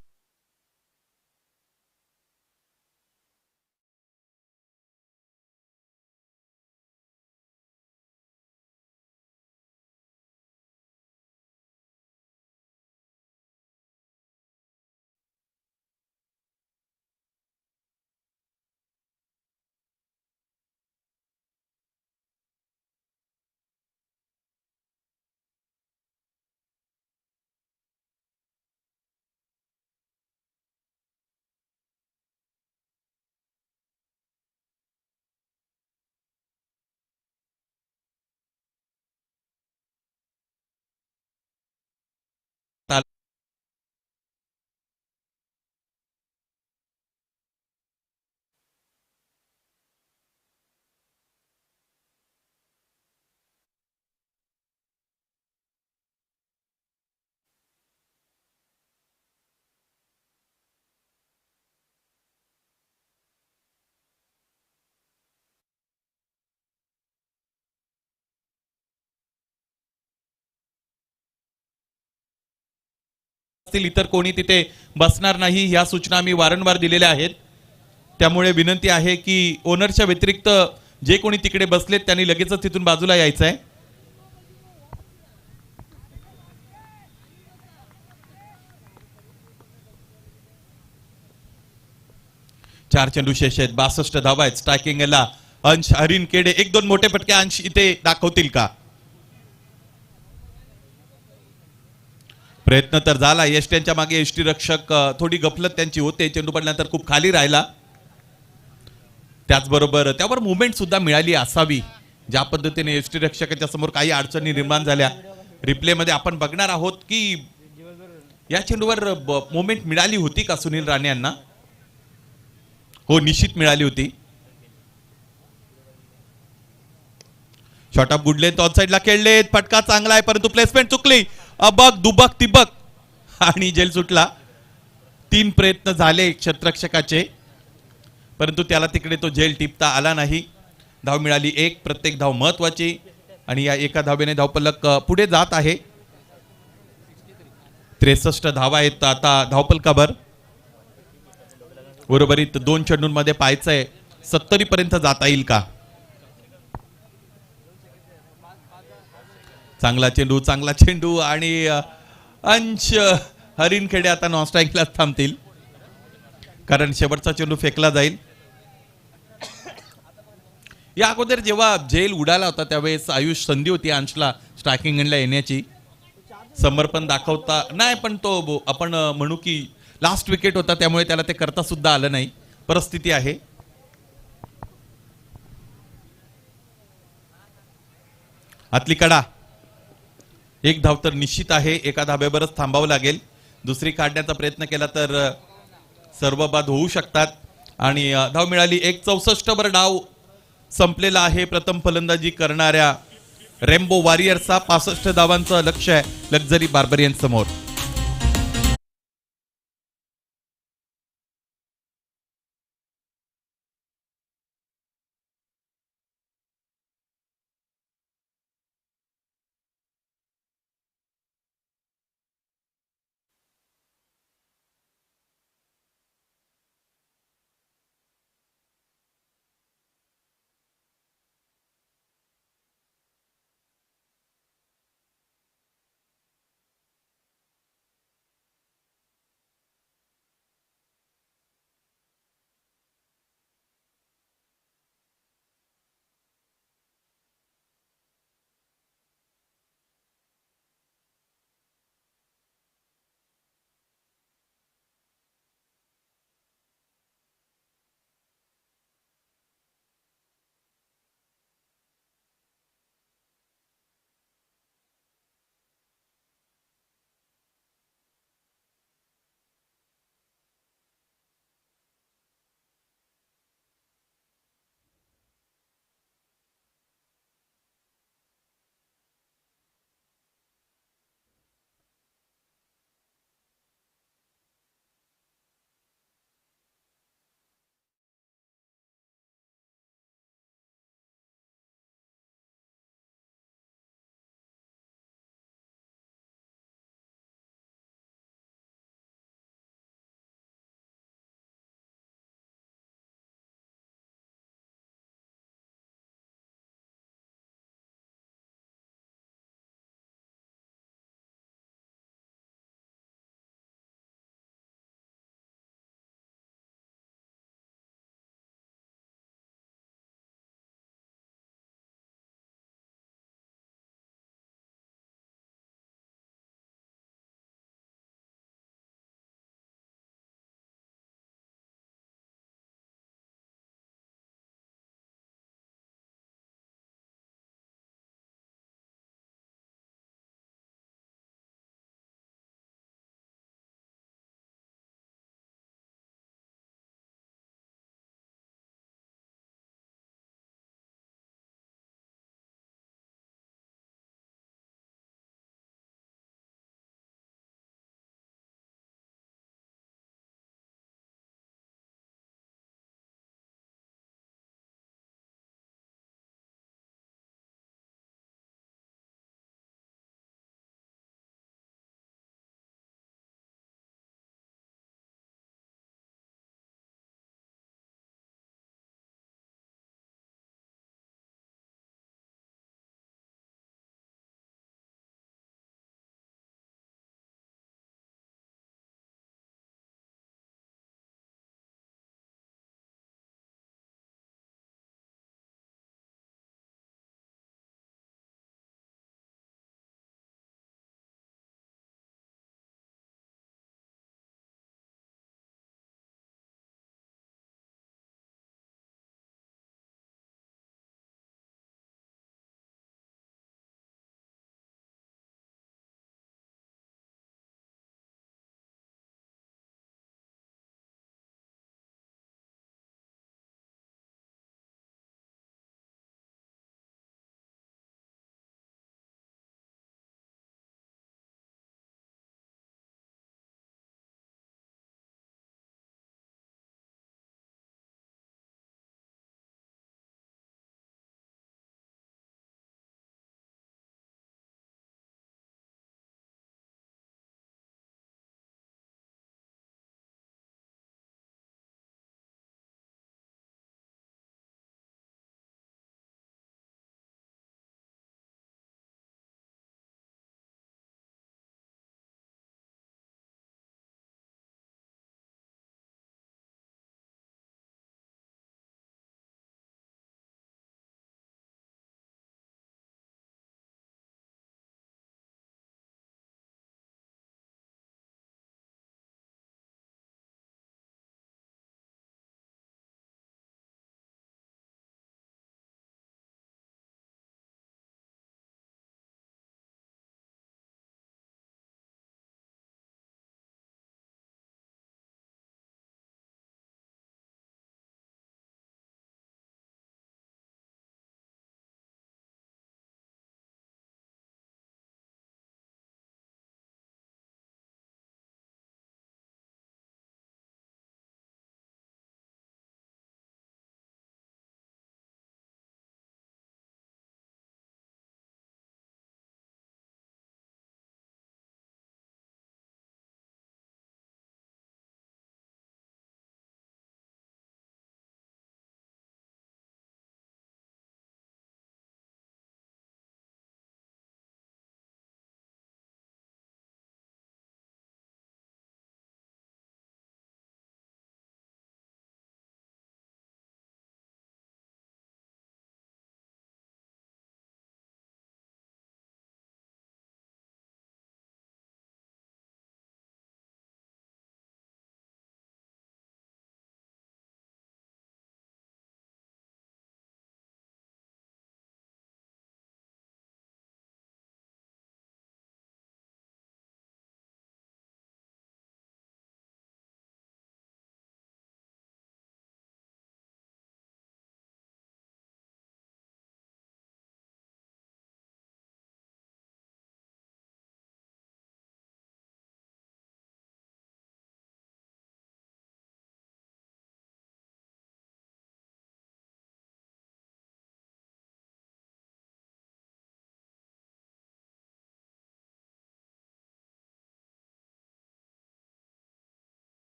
इतर कोणी तिथे बसणार नाही ह्या सूचना मी वारंवार दिलेल्या आहेत. त्यामुळे विनंती आहे की ओनरच्या व्यतिरिक्त जे कोणी तिकडे बसलेत त्यांनी लगेचच तिथून बाजूला यायचं आहे. चार चेंडू शेष आहेत, 62 धावा आहेत. स्ट्रायकिंगला अंश हरिण केडे, एक दोन मोठे फटके अंश इथे दाखवतील का? प्रयत्न तर झाला. यष्ट्यांच्या मागे यष्टी रक्षक थोडी गफलत त्यांची होते. चेंडू पडल्यानंतर खूप खाली राहिला. त्याचबरोबर त्यावर मुवमेंट सुद्धा मिळाली असावी. ज्या पद्धतीने यष्टी रक्षकाच्या समोर काही अडचणी निर्माण झाल्या. रिप्ले मध्ये आपण बघणार आहोत की या चेंडूवर मुवमेंट मिळाली होती का सुनील राणे यांना? हो, निश्चित मिळाली होती. Shot of good length on साइडला खेळलेत. फटका चांगला आहे परंतु प्लेसमेंट चुकली. अबक दुबक तिबक आणि जेल सुटला. 3 प्रयत्न झाले क्षेत्ररक्षकाचे परंतु त्याला तिकडे तो जेल टिपता आला नाही. धाव मिळाली 1. प्रत्येक धाव महत्वाची आणि या एका धावेने धावपलक पुढे जात आहे. 63 धावा आहेत आता धावपलकावर. उर्वरित 2 चेंडूंमध्ये पाहायचंय 70 पर्यंत जाता येईल का? चांगला चेंडू आणि अंश हरिणखेडे आता नॉन स्ट्राईकला थांबतील कारण शेवटचा चेंडू फेकला जाईल. या अगोदर जेव्हा जेल उडाला होता त्यावेळेस आयुष संधी होती अंशला स्ट्रायकिंगला येण्याची. समर्पण दाखवता नाही पण तो आपण म्हणू की लास्ट विकेट होता त्यामुळे त्याला ते करता सुद्धा आलं नाही. परिस्थिती आहे. आतली कडा. 1 धाव तर निश्चित आहे. एका धाब्यावरच थांबावं लागेल. दुसरी काढण्याचा प्रयत्न केला तर सर्व बाद होऊ शकतात आणि धाव मिळाली 1. 64 वर डाव संपलेला आहे. प्रथम फलंदाजी करणाऱ्या रेम्बो वॉरियर्सचा 65 धावांचं लक्ष्य आहे लक्झरी बार्बरियन समोर.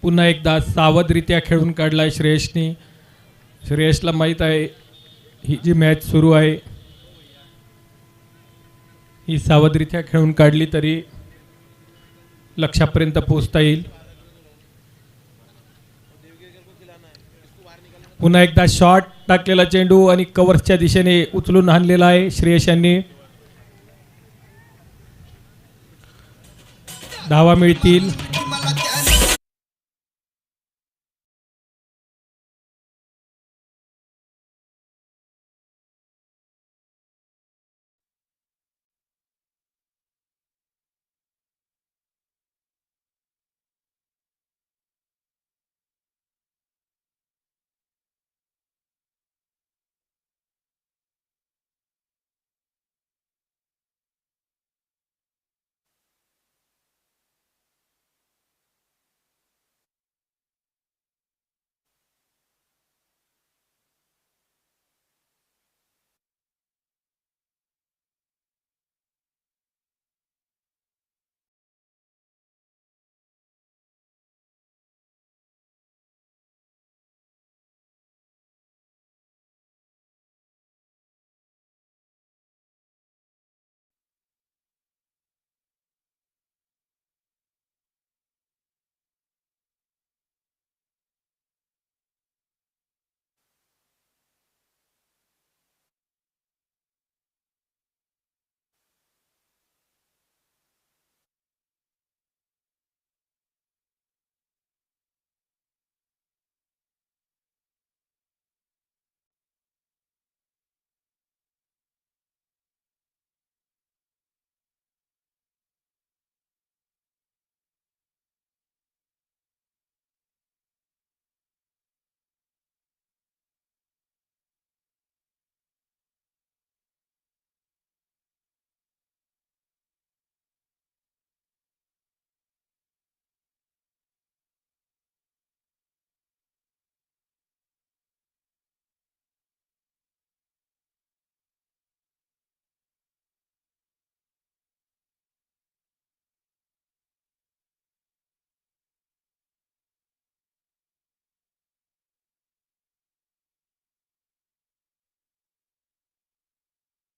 पुन्हा एकदा सावधरित्या खेळून काढलाय श्रेयसनी. श्रेयसला माहीत आहे ही जी मॅच सुरू आहे ही सावधरित्या खेळून काढली तरी लक्ष्यापर्यंत पोहोचता येईल. पुन्हा एकदा शॉट टाकलेला चेंडू आणि कव्हर्सच्या दिशेने उचलून आणलेला आहे श्रेयस यांनी. धावा मिळतील.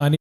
आणि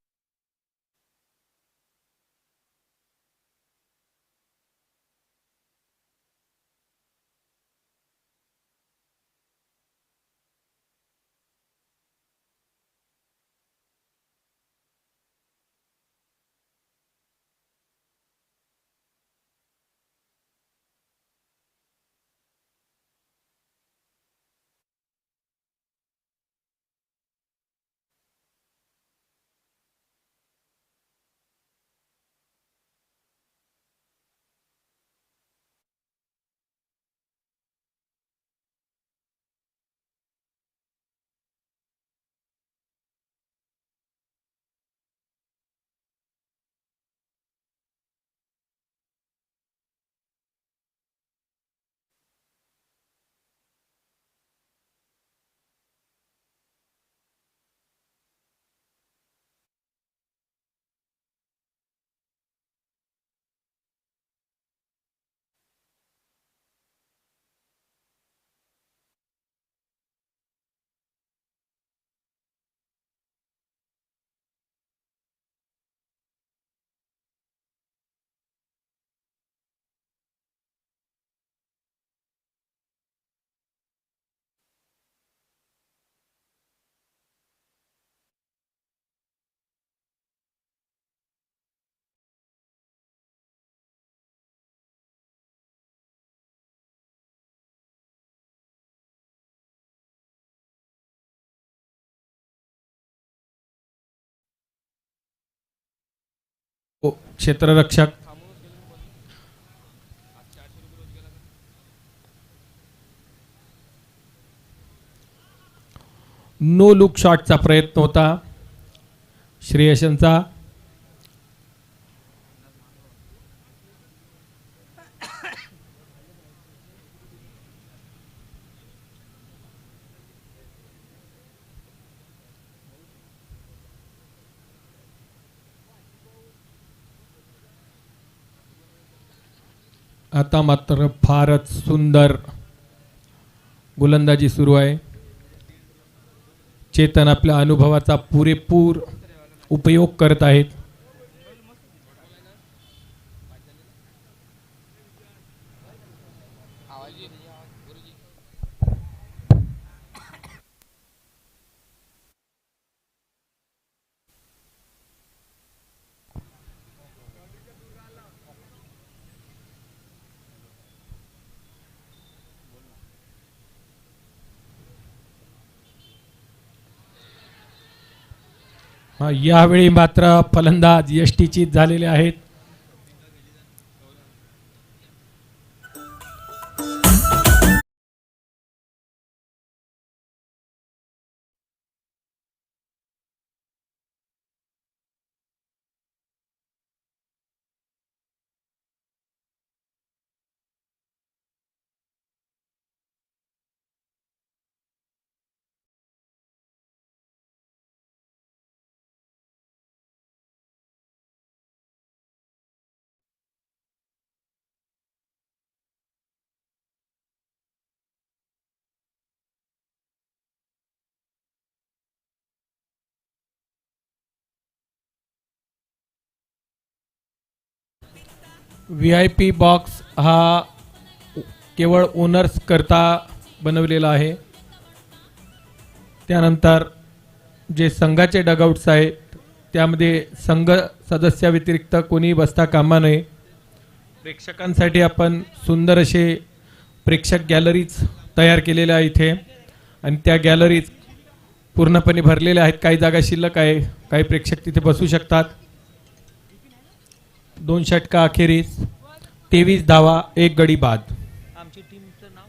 क्षेत्ररक्षक नो लुक शॉटचा प्रयत्न होता श्रेयसनचा. आता मात्र फारच सुंदर गोलंदाजी सुरू आहे. चेतन आपल्या अनुभवाचा पुरेपूर उपयोग करत आहेत. यावेळी मात्र फलंदाज यष्टीचीत झालेले आहेत. VIP बॉक्स हा केवळ ओनर्स करता बनवलेला आहे. त्यानंतर जे संघाचे डगआउट्स आहेत त्यामध्ये संघ सदस्याव्यतिरिक्त कोणी बसता कामा नये. प्रेक्षकांसाठी आपण सुंदर असे प्रेक्षक गॅलरीज तयार केलेल्या आहे इथे, आणि त्या गॅलरीज पूर्णपणे भरलेल्या आहेत. काही जागा शिल्लक आहे, काही प्रेक्षक तिथे बसू शकतात. 2 षटका अखेरीस 23 धावा 1 गडी बाद. आमची टीमचं नाव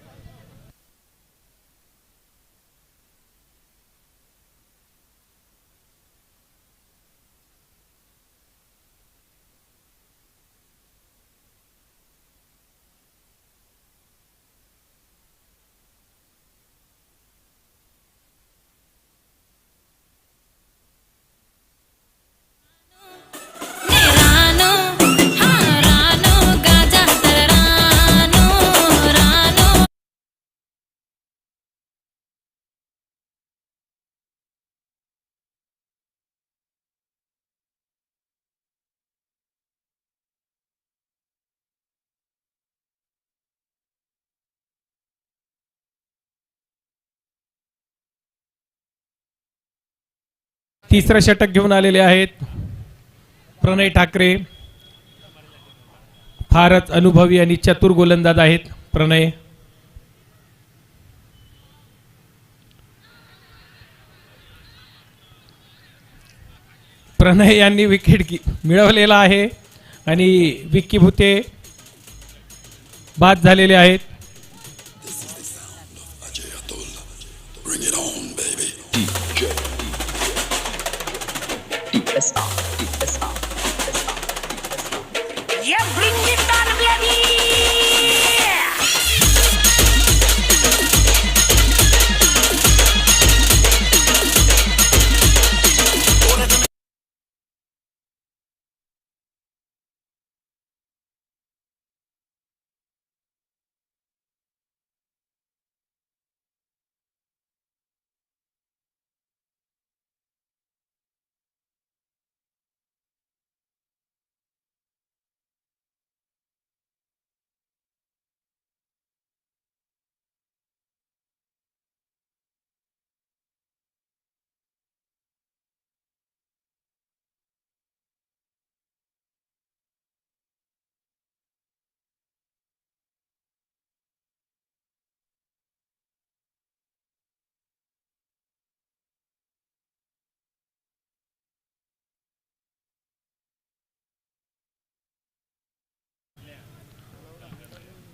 रानो हा रानो गाजा तर रानो रानो. तिसरं षटक घेऊन आलेले आहेत प्रणय ठाकरे. फारच अनुभवी आणि चतुर गोलंदाज आहेत प्रणय. प्रणय यांनी विकेट मिळवलेला आहे आणि विक्की भुते बाद झालेले आहेत. Yeah, bring it on, baby!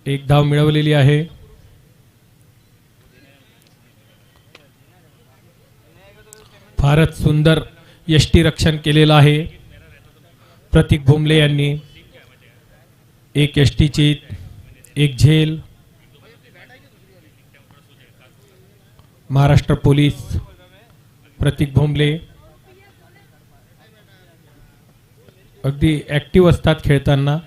एक धाव मिळवलेली आहे. फारच सुंदर यष्टीरक्षण केलेलं आहे प्रतीक भोमले यांनी. एक यष्टीची, एक झेल. महाराष्ट्र पोलीस प्रतीक भोमले अगदी ऍक्टिव्ह असतात खेळताना.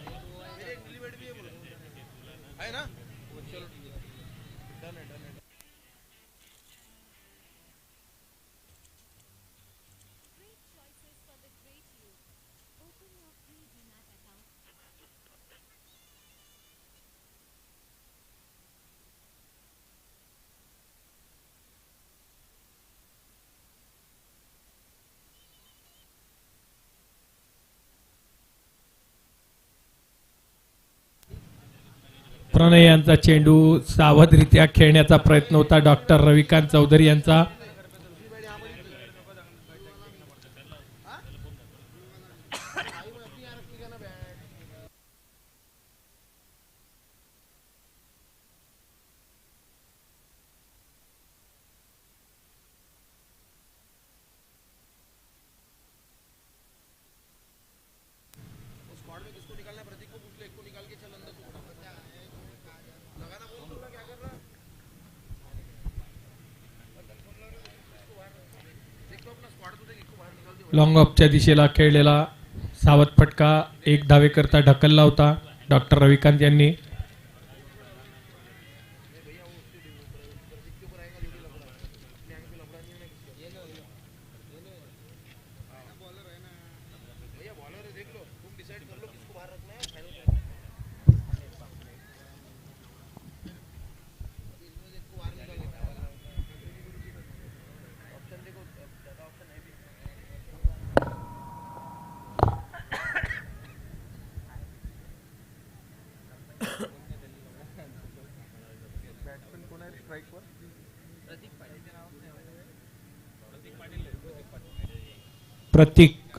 प्रणय यांचा चेंडू सावधरित्या खेळण्याचा प्रयत्न होता डॉक्टर रविकांत चौधरी यांचा. लॉंग ऑफच्या दिशेला खेळलेला सावध फटका 1 धावेकरता ढकलला होता डॉक्टर रविकांत यांनी. प्रतीक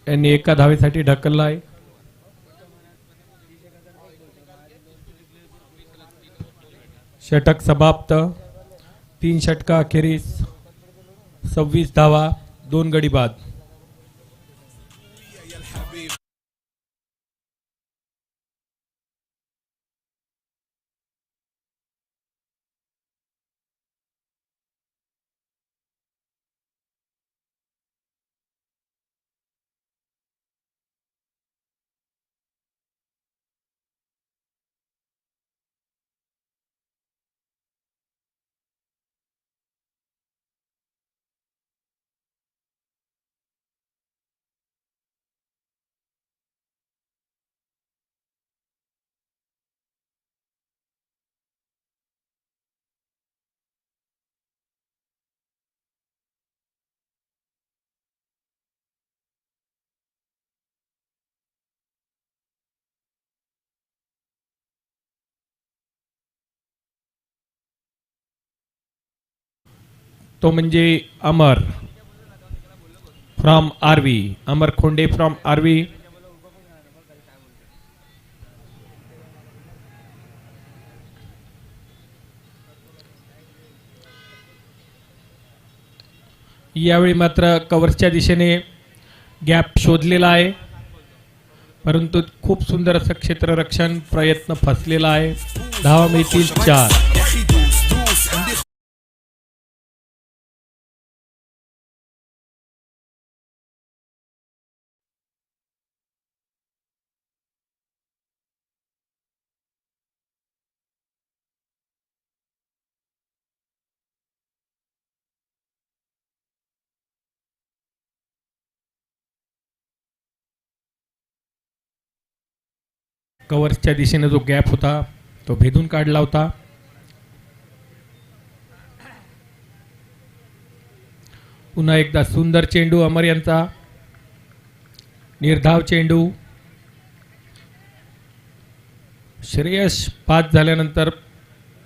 यांनी 1 धावेसाठी ढकलला आहे. षटक समाप्त. 3 षटका अखेरीस 26 धावा, 2 गडी बाद. तो म्हणजे Amar from RV, Amar Khonde from RV. यावेळी मात्र कव्हर्सच्या दिशेने गॅप शोधलेला आहे, परंतु खूप सुंदर असं क्षेत्ररक्षण प्रयत्न फसलेला आहे. धावा मिळतील 4. कव्हर्सच्या दिशेने जो गॅप होता तो भेदून काढला होता. पुन्हा एकदा सुंदर चेंडू अमर यांचा, निर्धाव चेंडू. श्रेयस बाद झाल्यानंतर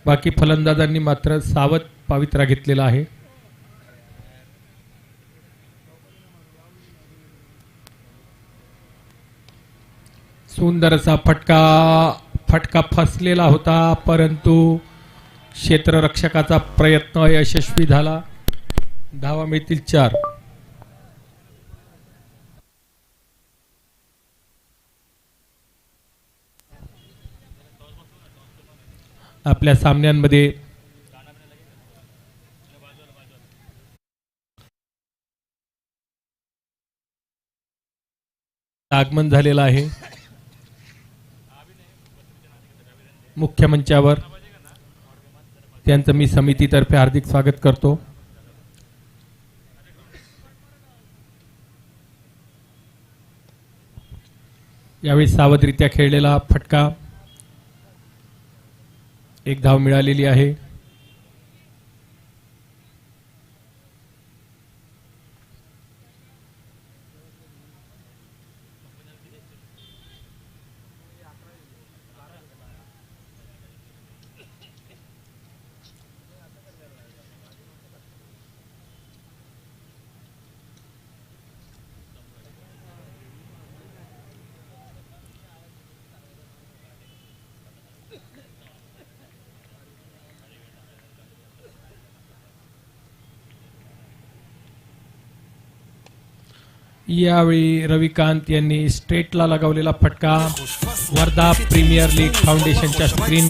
बाकी फलंदाजांनी मात्र सावध पावित्रा घेतलेला आहे. सुंदर असा फटका फसलेला होता, परंतु क्षेत्ररक्षकाचा प्रयत्न यशस्वी झाला. धावा मिळतील 4. आपल्या सामन्यांमध्ये आगमन झालेलं आहे. मुख्य मंचावर त्यांचं मी समितीतर्फे हार्दिक स्वागत करतो. यावेळी सावधरित्या खेळलेला फटका, 1 धाव मिळालेली आहे. यावेळी रविकांत यांनी स्ट्रेटला लगावलेला फटका वर्धा प्रीमियर लीग फाउंडेशनच्या स्क्रीन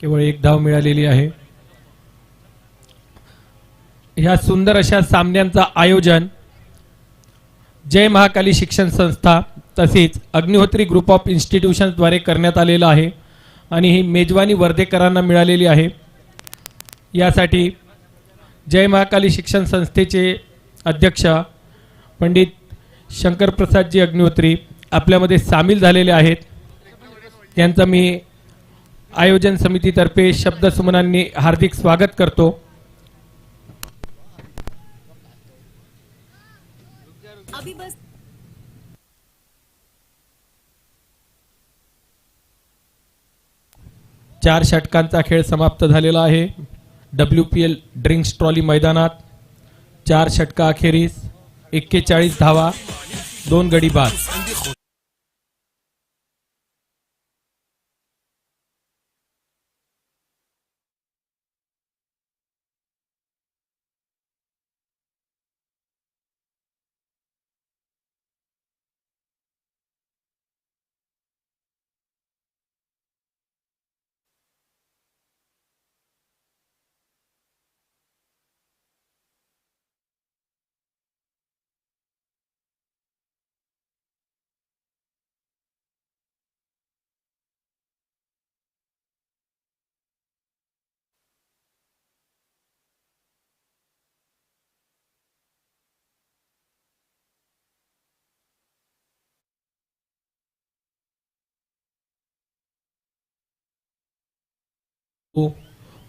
केवळ एक धाव मिळालेली आहे. ह्या सुंदर अशा सामन्यांचा आयोजन जय महाकाली शिक्षण संस्था तसेच अग्निहोत्री ग्रुप ऑफ इन्स्टिट्यूशन्स द्वारे करण्यात आलेलं आहे आणि ही मेजवानी वर्धेकरांना मिळालेली आहे. यासाठी जय महाकाली शिक्षण संस्थेचे अध्यक्ष पंडित शंकरप्रसादजी अग्निहोत्री आपल्यामध्ये सामील झालेले आहेत. त्यांचं मी आयोजन समितीतर्फे शब्दसुमनांनी हार्दिक स्वागत करतो. चार षटकांचा खेळ समाप्त झालेला आहे. WPL ड्रिंक्स ट्रॉली मैदानात 4 षटका अखेरीस 41 धावा 2 गडी बाद.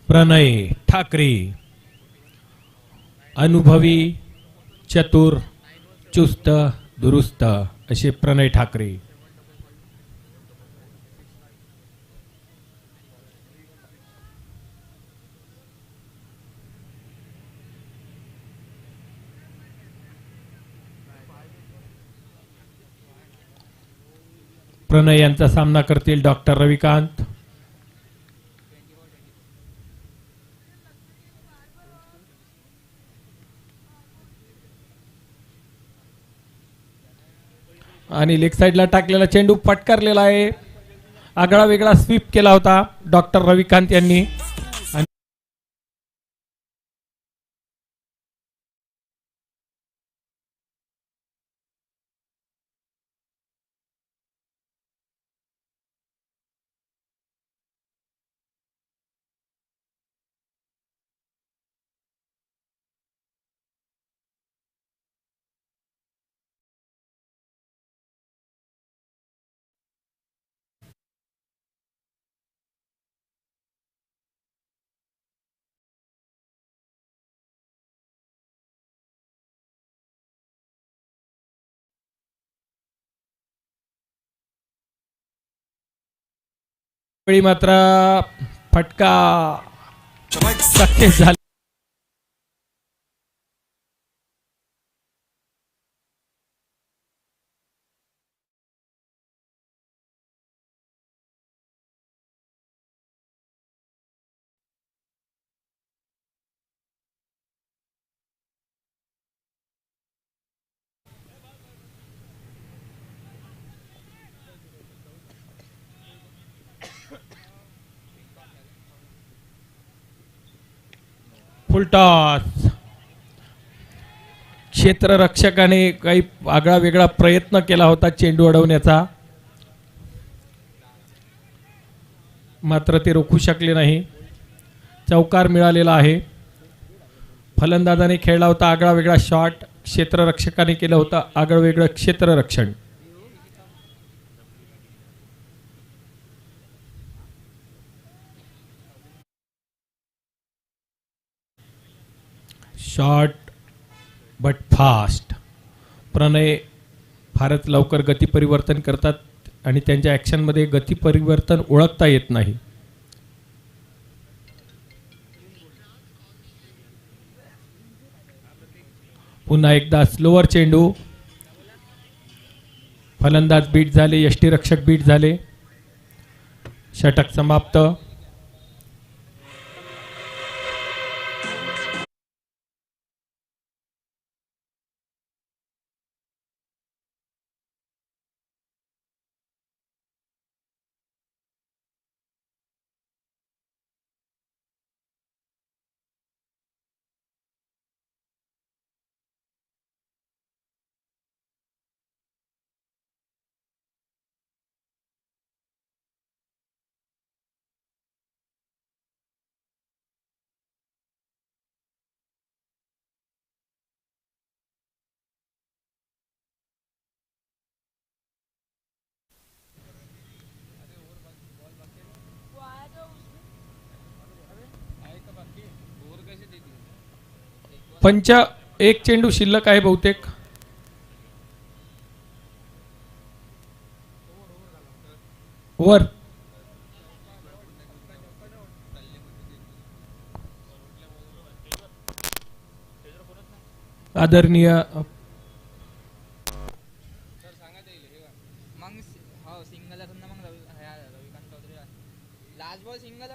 प्रणय ठाकरे अनुभवी चतुर चुस्त दुरुस्त असे प्रणय ठाकरे. प्रणय यांचा सामना करतील डॉक्टर रविकांत. आणि लेग साइडला टाकलेला चेंडू फटकारलेला आहे. आगळा वेगळा स्वीप केला होता डॉक्टर रविकांत यांनी. वेळी मात्र फटका सक्सेस झाला. फुलटॉस. क्षेत्ररक्षकाने काही आगळा वेगळा प्रयत्न केला होता चेंडू अडवण्याचा, मात्र ते रोखू शकले नाही. चौकार मिळालेला आहे. फलंदाजाने खेळला होता आगळा वेगळा शॉट, क्षेत्ररक्षकाने केलं होतं आगळं वेगळं क्षेत्ररक्षण. Short but fast. प्रणय फारच लवकर गती परिवर्तन करतात आणि त्यांच्या ॲक्शनमध्ये गती परिवर्तन ओळखता येत नाही. पुन्हा एकदा स्लोअर चेंडू. फलंदाज बीट झाले, यष्टीरक्षक बीट झाले. षटक समाप्त. पंच एक चेंडू शिल्लक आहे बहुतेक. वर आदरणीय मग हो सिंगल मग Ravikant Chaudhary last ball single.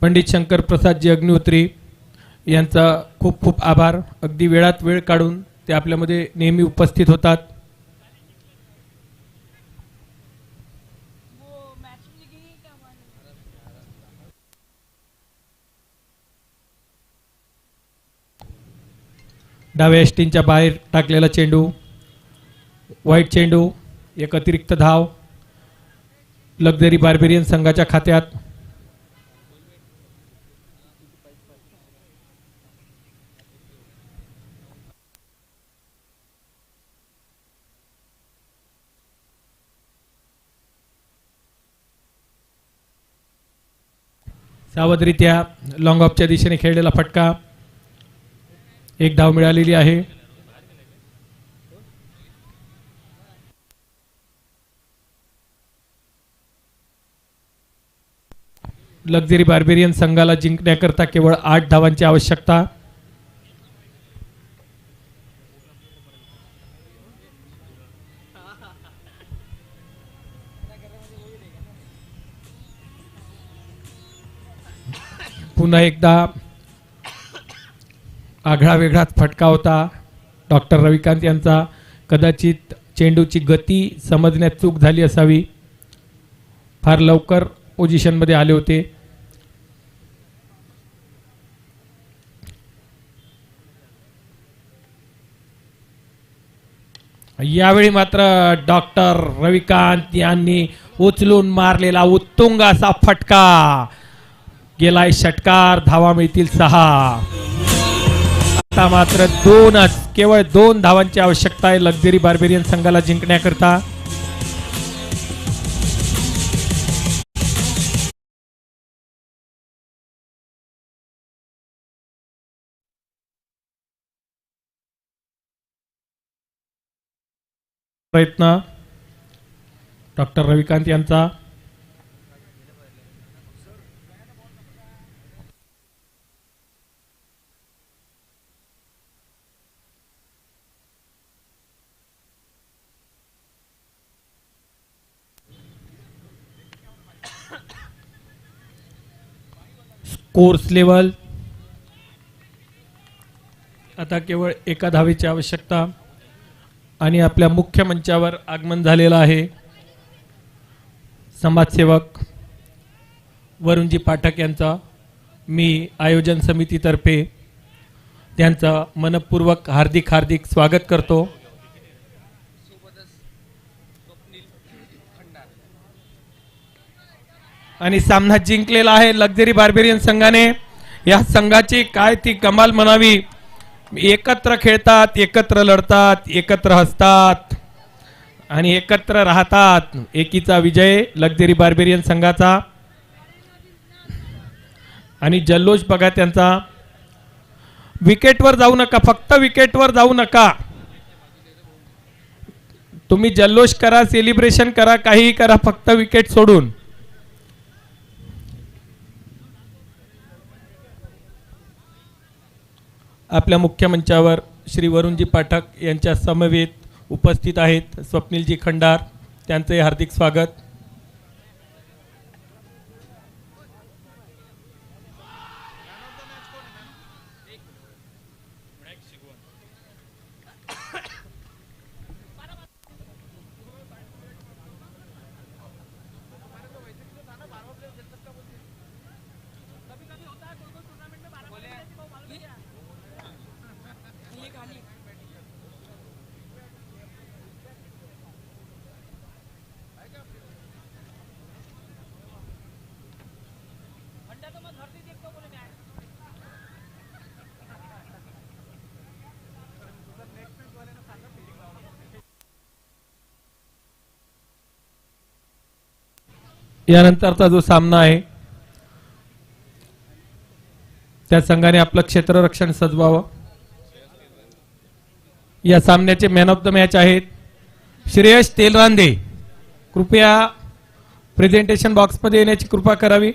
Pandit Shankar Prasadji Agnihotri यांचा खूप खूप आभार. अगदी वेळात वेळ काढून ते आपल्यामध्ये नेहमी उपस्थित होतात. डाव्या यष्टींच्या बाहेर टाकलेला चेंडू. वाईट चेंडू. एक अतिरिक्त धाव लक्झरी बार्बेरियन संघाच्या खात्यात. सावधरित्या लॉंग ऑफच्या दिशेने खेळलेला फटका. एक धाव मिळालेली आहे. लक्झरी बार्बेरियन संघाला जिंकण्याकरता केवळ 8 धावांची आवश्यकता. पुन्हा एकदा आगळा वेगळाच फटका होता डॉक्टर रविकांत यांचा. कदाचित चेंडूची गती समजण्यात चूक झाली असावी. फार लवकर पोझिशनमध्ये आले होते. यावेळी मात्र डॉक्टर रविकांत यांनी उचलून मारलेला उत्तुंग असा फटका. गेलाय षटकार. धावा मिळतील 6. आता मात्र केवळ 2 धावांची आवश्यकता आहे लक्झरी बार्बेरियन संघाला जिंकण्याकरता. प्रयत्न डॉक्टर रविकांत यांचा. Course level. आता केवळ 1 धावेची आवश्यकता आणि आपल्या मुख्य मंचावर आगमन झालेलं आहे समाजसेवक वरुणजी पाठक यांचा. मी आयोजन समितीतर्फे त्यांचं मनपूर्वक हार्दिक हार्दिक स्वागत करतो. आणि सामना जिंकलेला आहे लक्झरी बार्बेरियन संघाने. या संघाची काय ती कमाल म्हणावी. एकत्र खेळतात, एकत्र लढतात, एकत्र हसतात आणि एकत्र राहतात. एकीचा विजय लक्झरी बार्बेरियन संघाचा. आणि जल्लोष बघा त्यांचा. विकेटवर जाऊ नका, फक्त विकेटवर जाऊ नका. तुम्ही जल्लोष करा, सेलिब्रेशन करा, काहीही करा, फक्त विकेट सोडून. आपल्या मुख्य मंचावर श्री वरुणजी पाठक यांच्या समवेत उपस्थित आहेत स्वप्नीलजी खंडार. त्यांचे हार्दिक स्वागत. यानंतरचा जो सामना आहे त्या संघाने आपलं क्षेत्ररक्षण सजवावं. या सामन्याचे मॅन ऑफ द मॅच आहेत श्रेयश तेलरांदे. कृपया प्रेझेंटेशन बॉक्समध्ये येण्याची कृपा करावी.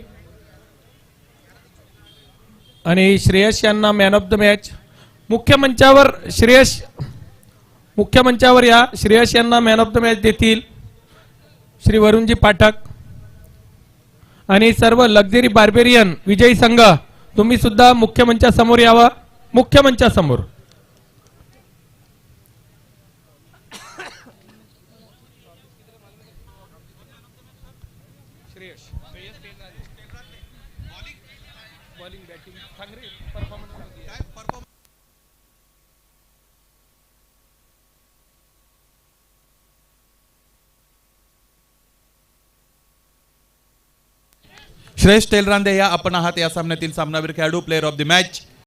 आणि श्रेयश यांना मॅन ऑफ द मॅच. मुख्य मंचावर या. श्रेयश यांना मॅन ऑफ द मॅच देतील श्री वरुणजी पाठक. आणि सर्व लक्झरी बार्बेरियन विजयी संघ तुम्ही सुद्धा मुख्य मंचासमोर यावा. मुख्य मंचासमोर. श्रेयश तेलरांदे या आपण आहात या सामन्यातील सामनावीर खेळाडू, प्लेअर ऑफ द मॅच.